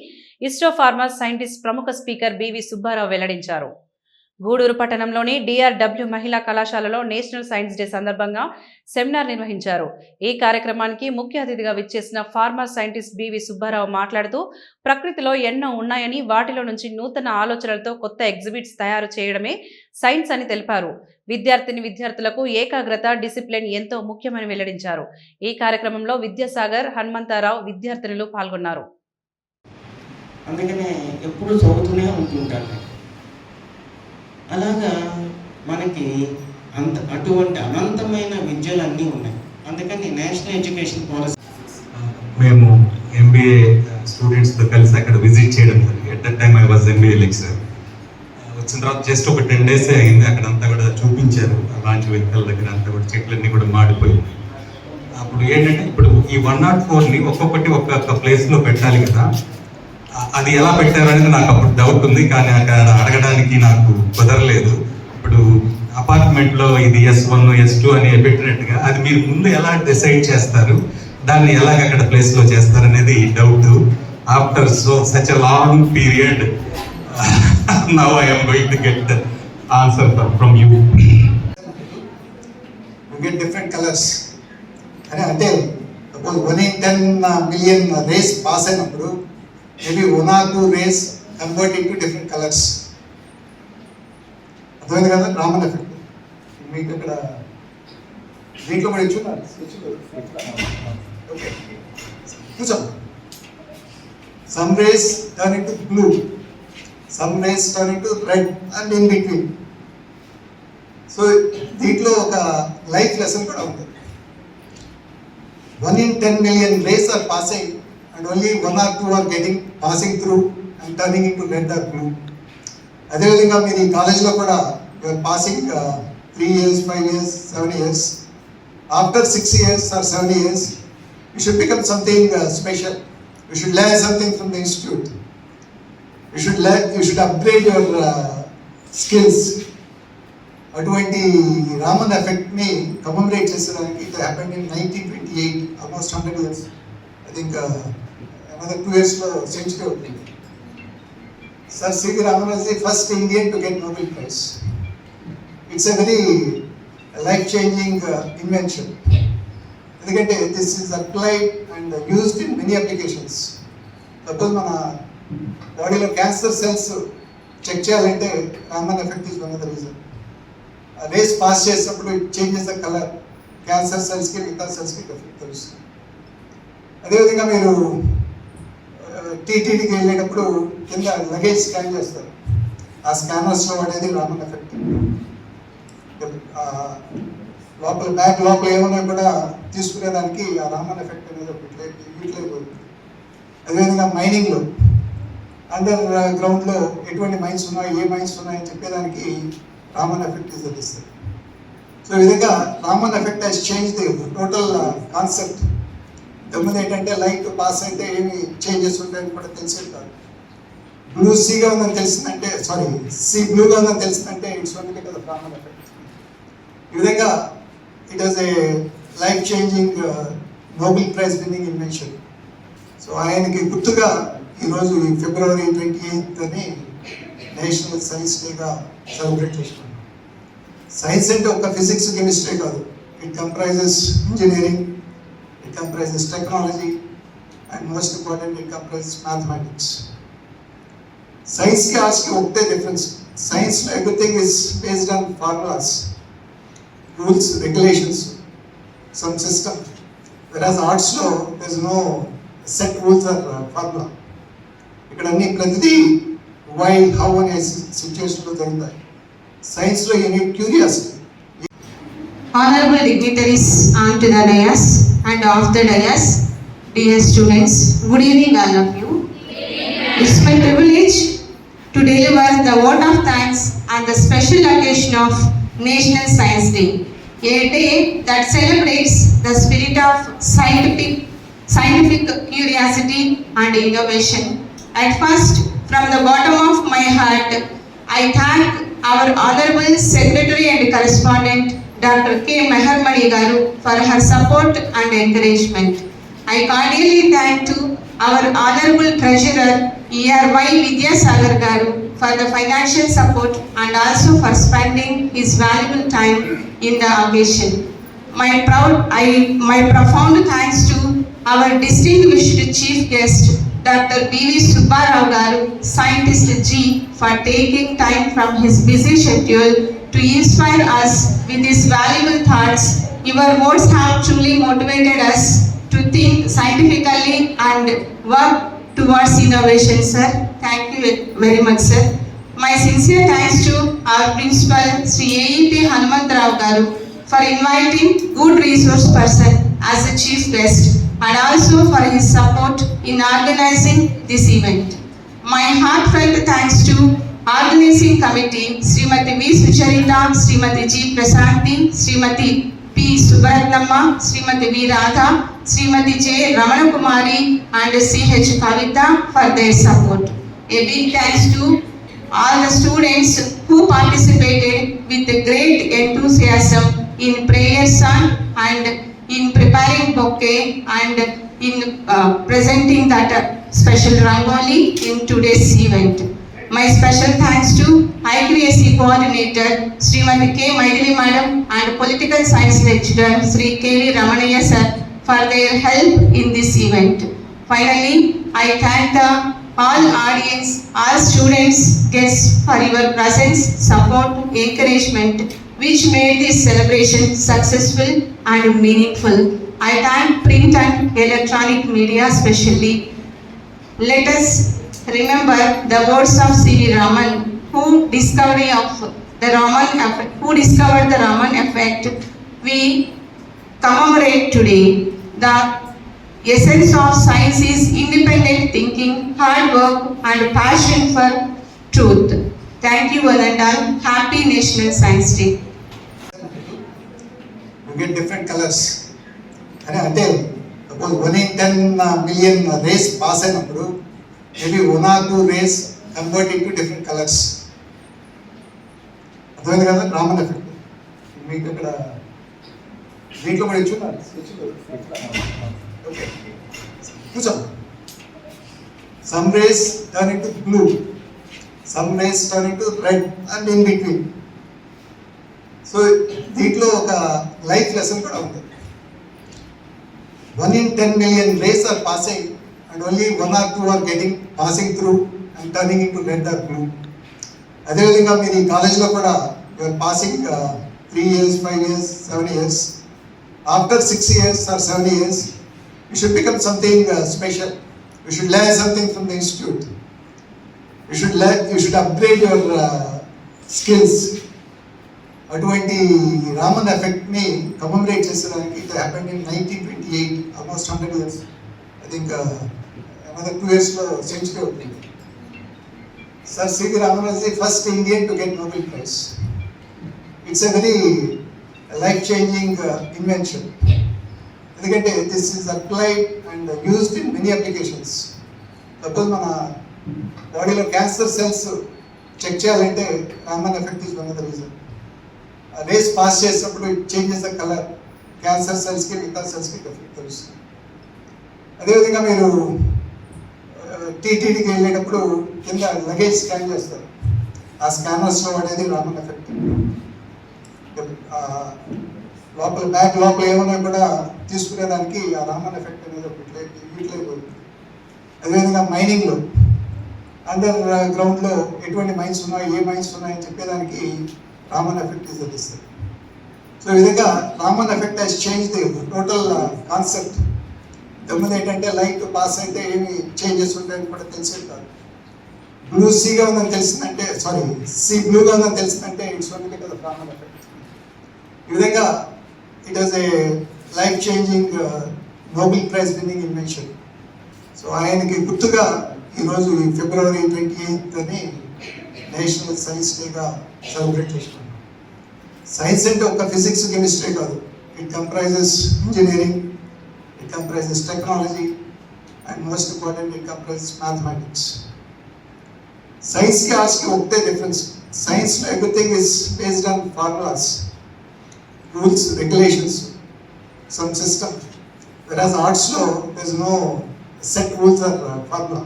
ఇస్రో ఫార్మర్స్ సైంటిస్ట్ ప్రముఖ స్పీకర్ బివి సుబ్బారావు వెల్లడించారు. గూడూరు పట్టణంలోని డిఆర్డబ్ల్యూ మహిళా కళాశాలలో నేషనల్ సైన్స్ డే సందర్భంగా సెమినార్ నిర్వహించారు. ఈ కార్యక్రమానికి ముఖ్య అతిథిగా విచ్చేసిన ఫార్మర్ సైంటిస్ట్ బివి సుబ్బారావు మాట్లాడుతూ ప్రకృతిలో ఎన్నో ఉన్నాయని వాటిలో నుంచి నూతన ఆలోచనలతో కొత్త ఎగ్జిబిట్స్ తయారు చేయడమే సైన్స్ అని తెలిపారు. విద్యార్థులకు ఏకాగ్రత, డిసిప్లిన్ ఎంతో ముఖ్యమని వెల్లడించారు. ఈ కార్యక్రమంలో విద్యాసాగర్, హనుమంతారావు విద్యార్థినులు పాల్గొన్నారు. అందుకనే ఎప్పుడు చదువుతూనే ఉంటుంటాను. అలాగా మనకి అటువంటి అనంతమైన విద్యలు అన్నీ ఉన్నాయి. అందుకని నేషనల్ ఎడ్యుకేషన్ పాలసీ మేము ఎంబీఏ స్టూడెంట్స్తో కలిసి అక్కడ విజిట్ చేయడం జరిగింది. At that time I was MBA lecturer. వచ్చిన తర్వాత జస్ట్ ఒక 10 days అయింది. అక్కడంతా కూడా చూపించారు. లాంచ్ వెహికల్ దగ్గర అంతా కూడా చెట్లన్నీ కూడా మాడిపోయింది. అప్పుడు ఏంటంటే ఇప్పుడు ఈ 104ని ఒక్కొక్కటి ఒక్కొక్క ప్లేస్లో పెట్టాలి కదా, అది ఎలా పెట్టారనేది నాకు అప్పుడు డౌట్ ఉంది. కానీ అక్కడ అడగడానికి నాకు కుదరలేదు. ఇప్పుడు అపార్ట్మెంట్లో ఇది S1, S2 అని పెట్టినట్టుగా అది మీరు ముందు ఎలా డిసైడ్ చేస్తారు, దాన్ని ఎలాగ అక్కడ ప్లేస్లో చేస్తారు అనేది doubt. After such a long period now I am going to get the answer from you. You get different colors. అంటే 1 in 10 million rays పాస్ అయినప్పుడు maybe 1 or 2 rays convert into different colors. అర్థమైంది కదా Raman effect. మీకు ఇక్కడ దీంట్లో కూడా ఇచ్చున్నారు. Okay చూసాం. Some rays turn into blue, some rays turn into red and in between. So దీంట్లో ఒక లైఫ్ లెసన్ కూడా ఉంది. 1 in 10 million rays are passing and only 1 or 2 are passing through and turning into red or blue. అదేవిధంగా మీరు ఈ కాలేజ్లో కూడా you are passing 3 years, 5 years, 7 years. After 6 years or 7 years, you should become something special. You should learn something from the institute. You should upgrade your skills. అటువంటి రామన్ ఎఫెక్ట్ని commemorate చేసేదానికి it happened in 1928, almost 100 years. I think another 2 years లో century అవుతుంది. Sir C.V. Raman was the first Indian to get Nobel Prize. It's a very life-changing invention. ఎందుకంటే this is applied and used in many applications. Suppose మన బాడీలో cancer cells check చేయాలంటే Raman effect is one of the reason. Rays pass చేసినప్పుడు it changes the colour. Cancer సెల్స్కి మిగతా సెల్స్కి effect తెలుస్తుంది. అదేవిధంగా మీరు టీటీడీకి వెళ్ళేటప్పుడు కింద లగేజ్ స్కాన్ చేస్తారు. ఆ స్కానర్స్లో అనేది రామన్ ఎఫెక్ట్. లోపల బ్యాగ్ లోపల ఏమైనా కూడా తీసుకునేదానికి ఆ రామన్ ఎఫెక్ట్ అనేది యూటిలైజ్ అవుతుంది. అదేవిధంగా మైనింగ్లో అండర్ గ్రౌండ్లో ఎటువంటి మైన్స్ ఉన్నాయి, ఏ మైన్స్ ఉన్నాయని చెప్పేదానికి రామన్ ఎఫెక్ట్ ఇస్ తెలుస్తుంది. సో ఈ విధంగా Raman effect has change the total concept. ఇంతకుముందు ఏంటంటే లైట్ పాస్ అయితే ఏమి చేంజెస్ ఉంటాయని కూడా తెలిసేది కాదు. బ్లూ సీగా ఉందని తెలిసిందంటే సీ బ్లూగా ఉందని తెలిసిందంటే it's only because of Raman effect. ఈ విధంగా it was a life changing Nobel prize winning invention. So ఆయనకి గుర్తుగా ఈరోజు February 28th నేషనల్ సైన్స్ డేగా సెలబ్రేట్ చేసుకున్నాం. సైన్స్ అంటే ఒక ఫిజిక్స్, కెమిస్ట్రీ కాదు. It comprises engineering, it comprises technology and most important it comprises mathematics. సైన్స్కి ఆర్ట్స్కి ఒకటే డిఫరెన్స్. సైన్స్లో everything is based on formulas, rules, regulations, some system. Whereas ఆర్ట్స్లో there is no set rules or formula. ఇక్కడ అన్ని ప్రతిదీ why, how అనే సిచ్యువేషన్లో జరుగుతాయి. సైన్స్లో you need curiosity. Honorable dignitaries onto the dais and off the dais, dear students, good evening all of you. It's my privilege to deliver the vote of thanks on the special occasion of National Science Day, a day that celebrates the spirit of scientific curiosity and innovation. At first, from the bottom of my heart, I thank our Honorable Secretary and Correspondent, Dr. K. Meharmani Garu for her support and encouragement. I cordially thank to our Honorable Treasurer E.R.Y. Vidyasagar Garu for the financial support and also for spending his valuable time in the occasion. My profound thanks to our distinguished chief guest, Dr. B.V. Subbarao Garu, Scientist G, for taking time from his busy schedule to inspire us with his valuable thoughts. Your words have truly motivated us to think scientifically and work towards innovation, sir. Thank you very much, sir. My sincere thanks to our principal, Sri A.E.P. Hanumantrao Garu, for inviting good resource person as a chief guest and also for his support in organizing this event. My heartfelt thanks to organizing committee, Srimati V. Sucharita, Srimati G. Prasanti, Srimati P. Subaratnamma, Srimati V. Radha, Srimati J. Ramana Kumari and C.H. Kavita for their support. A big thanks to all the students who participated with great enthusiasm in prayer song and in preparing bouquet and in presenting that special Rangoli in today's event. My special thanks to IQAC coordinator Srimati K. Maidili Madam and political science lecturer Sri K.V. Ramanaya sir for their help in this event. Finally, I thank all audience, all students, guests for your presence, support, encouragement, which made this celebration successful and meaningful. I thank print and electronic media especially. Let us remember the words of C.V. Raman, who discovered the Raman effect. We commemorate today. The essence of science is independent thinking, hard work, and passion for truth. Thank you one and all. Happy National Science Day. You get different colors. అంటే suppose 1 in 10 million rays pass అయినప్పుడు maybe 1 or 2 rays convert into different colors. అర్థమైంది కదా Raman effect. మీకు ఇక్కడ దీంట్లో కూడా ఇచ్చున్నారు. Okay కూర్చోండి. Some rays turn into blue, some rays turn into red and in between. So దీంట్లో ఒక లైఫ్ లెసన్ కూడా ఉంది. 1 in 10 million rays are passing and only 1 or 2 are passing through and turning into red or blue. అదేవిధంగా మీరు ఈ కాలేజ్లో కూడా you are passing 3 years, 5 years, 7 years. After 6 years or 7 years, you should become something special. You should learn something from the institute. You should upgrade your skills. అటువంటి రామన్ ఎఫెక్ట్ని commemorate చేసేదానికి it happened in 1928, almost 100 years. I think another 2 yearsలో century అవుతుంది. Sir CV Raman was the first Indian to get Nobel prize. It's a very life changing invention. ఎందుకంటే this is applied and used in many applications. Suppose మన బాడీలో cancer cells check చేయాలంటే Raman effect is one of the reason. Rays pass చేసినప్పుడు it changes the colour. Cancer సెల్స్కి మిగతా సెల్స్కి different తెలుస్తుంది. అదేవిధంగా మీరు టీటీడీకి వెళ్ళేటప్పుడు కింద లగేజ్ స్కాన్ చేస్తారు. ఆ స్కానర్స్లో పడేది రామన్ ఎఫెక్ట్. లోపల బ్యాగ్ లోపల ఏమైనా కూడా తీసుకునేదానికి ఆ రామన్ ఎఫెక్ట్ అనేది ఒకటి యూటిలైజ్ అవుతుంది. అదేవిధంగా మైనింగ్లో అండర్ గ్రౌండ్లో ఎటువంటి మైన్స్ ఉన్నాయి, ఏ మైన్స్ ఉన్నాయని చెప్పేదానికి రామన్ ఎఫెక్ట్ ఈజ్ తెలుస్తుంది. సో ఈ విధంగా Raman effect has change the total concept. ఇంతకుముందు ఏంటంటే లైట్ పాస్ అయితే ఏమి చేంజెస్ ఉంటాయని కూడా తెలిసేది కాదు. బ్లూ సీగా ఉందని తెలిసిందంటే సీ బ్లూగా ఉందని తెలిసిందంటే it's only because of Raman effect. ఈ విధంగా it was a life changing Nobel prize winning invention. So ఆయనకి గుర్తుగా ఈరోజు February 28th నేషనల్ సైన్స్ డేగా సెలబ్రేట్ చేసుకున్నాం. సైన్స్ అంటే ఒక ఫిజిక్స్ కెమిస్ట్రీ కాదు. It comprises engineering, it comprises technology and most important it comprises mathematics. సైన్స్కి ఆర్ట్స్కి ఒకటే డిఫరెన్స్. సైన్స్లో everything is based on formulas. rules, regulations, some system. Whereas arts లో there is no set rules or formula.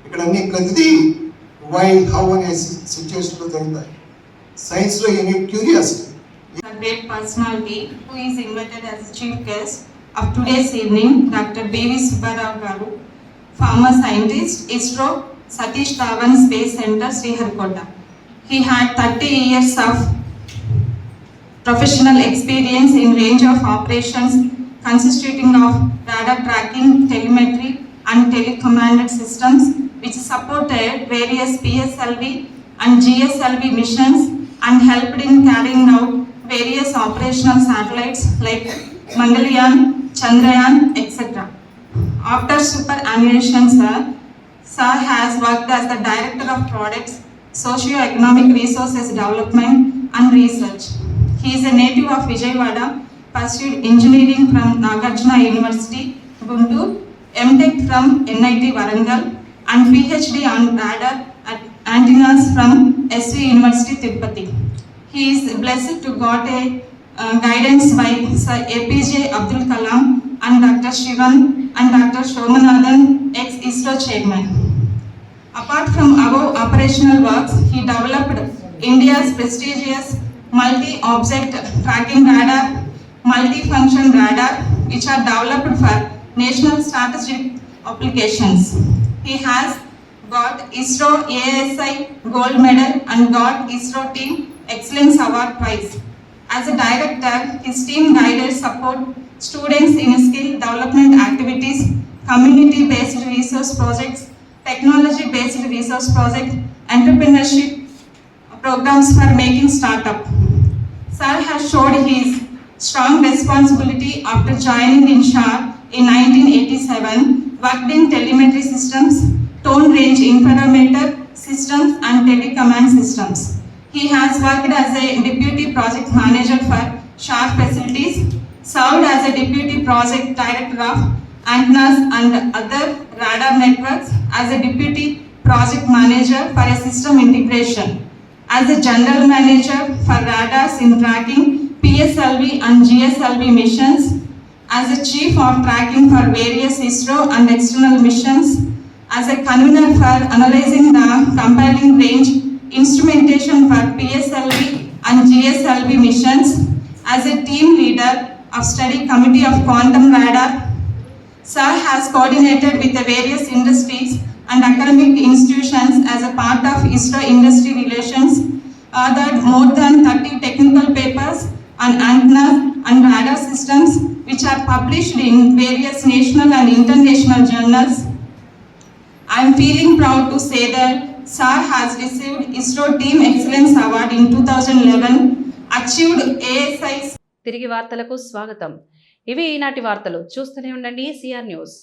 ఇక్కడ అన్ని ప్రతిదీ why, how అనే సిచ్యుయేషన్లో జరుగుతాయి. సైన్స్లో you need curiosity. A great personality who is invited as a chief guest of today's evening, Dr. B.V. Subbarao Garu, former scientist, ISRO, Satish Dhawan Space Center, Sriharikota. He had 30 years of professional experience in range of operations consisting of radar tracking, telemetry and telecommanded systems which supported various PSLV and GSLV missions and helped in carrying out various operational satellites like Mangalyaan, Chandrayaan, etc. After superannuation, Sir has worked as the Director of Products, Socio-Economic Resources Development and Research. He is a native of Vijayawada, pursued engineering from Nagarjuna University, Guntur, MTech from NIT Warangal and PhD on radar antennas from SV University, Tirupati. He is blessed to got a guidance by Sir APJ Abdul Kalam and Dr. Shivan and Dr. Shomanathan, ex-ISRO chairman. Apart from above operational works, he developed India's prestigious multi-object tracking radar, multi-function radar, which are developed for national strategic applications. He has got ISRO ASI Gold Medal and got ISRO Team Excellence Award twice. As a director, his team guided support students in skill development activities, community-based resource projects, technology-based resource projects, entrepreneurship programs for making startup. Sir has showed his strong responsibility after joining in SHAR in 1987, worked in telemetry systems, tone range interferometer systems and telecommand systems. He has worked as a deputy project manager for SHAR facilities, served as a deputy project director of antennas and other radar networks, as a deputy project manager for a system integration, as a general manager for radars in tracking PSLV and GSLV missions, as a chief of tracking for various ISRO and external missions, as a convener for analyzing the compiling range instrumentation for PSLV and GSLV missions, as a team leader of study committee of quantum radar. Sir has coordinated with the various industries and academic institutions as a part of ISRO industry relations, authored more than 30 technical papers on antennas and radar systems which are published in various national and international journals. I am feeling proud to say that Sir has received ISRO Team Excellence Award in 2011, achieved ASI. తిరిగి వార్తలకు స్వాగతం. ఇవి ఈనాటి వార్తలు. చూస్తూనే ఉండండి CR news.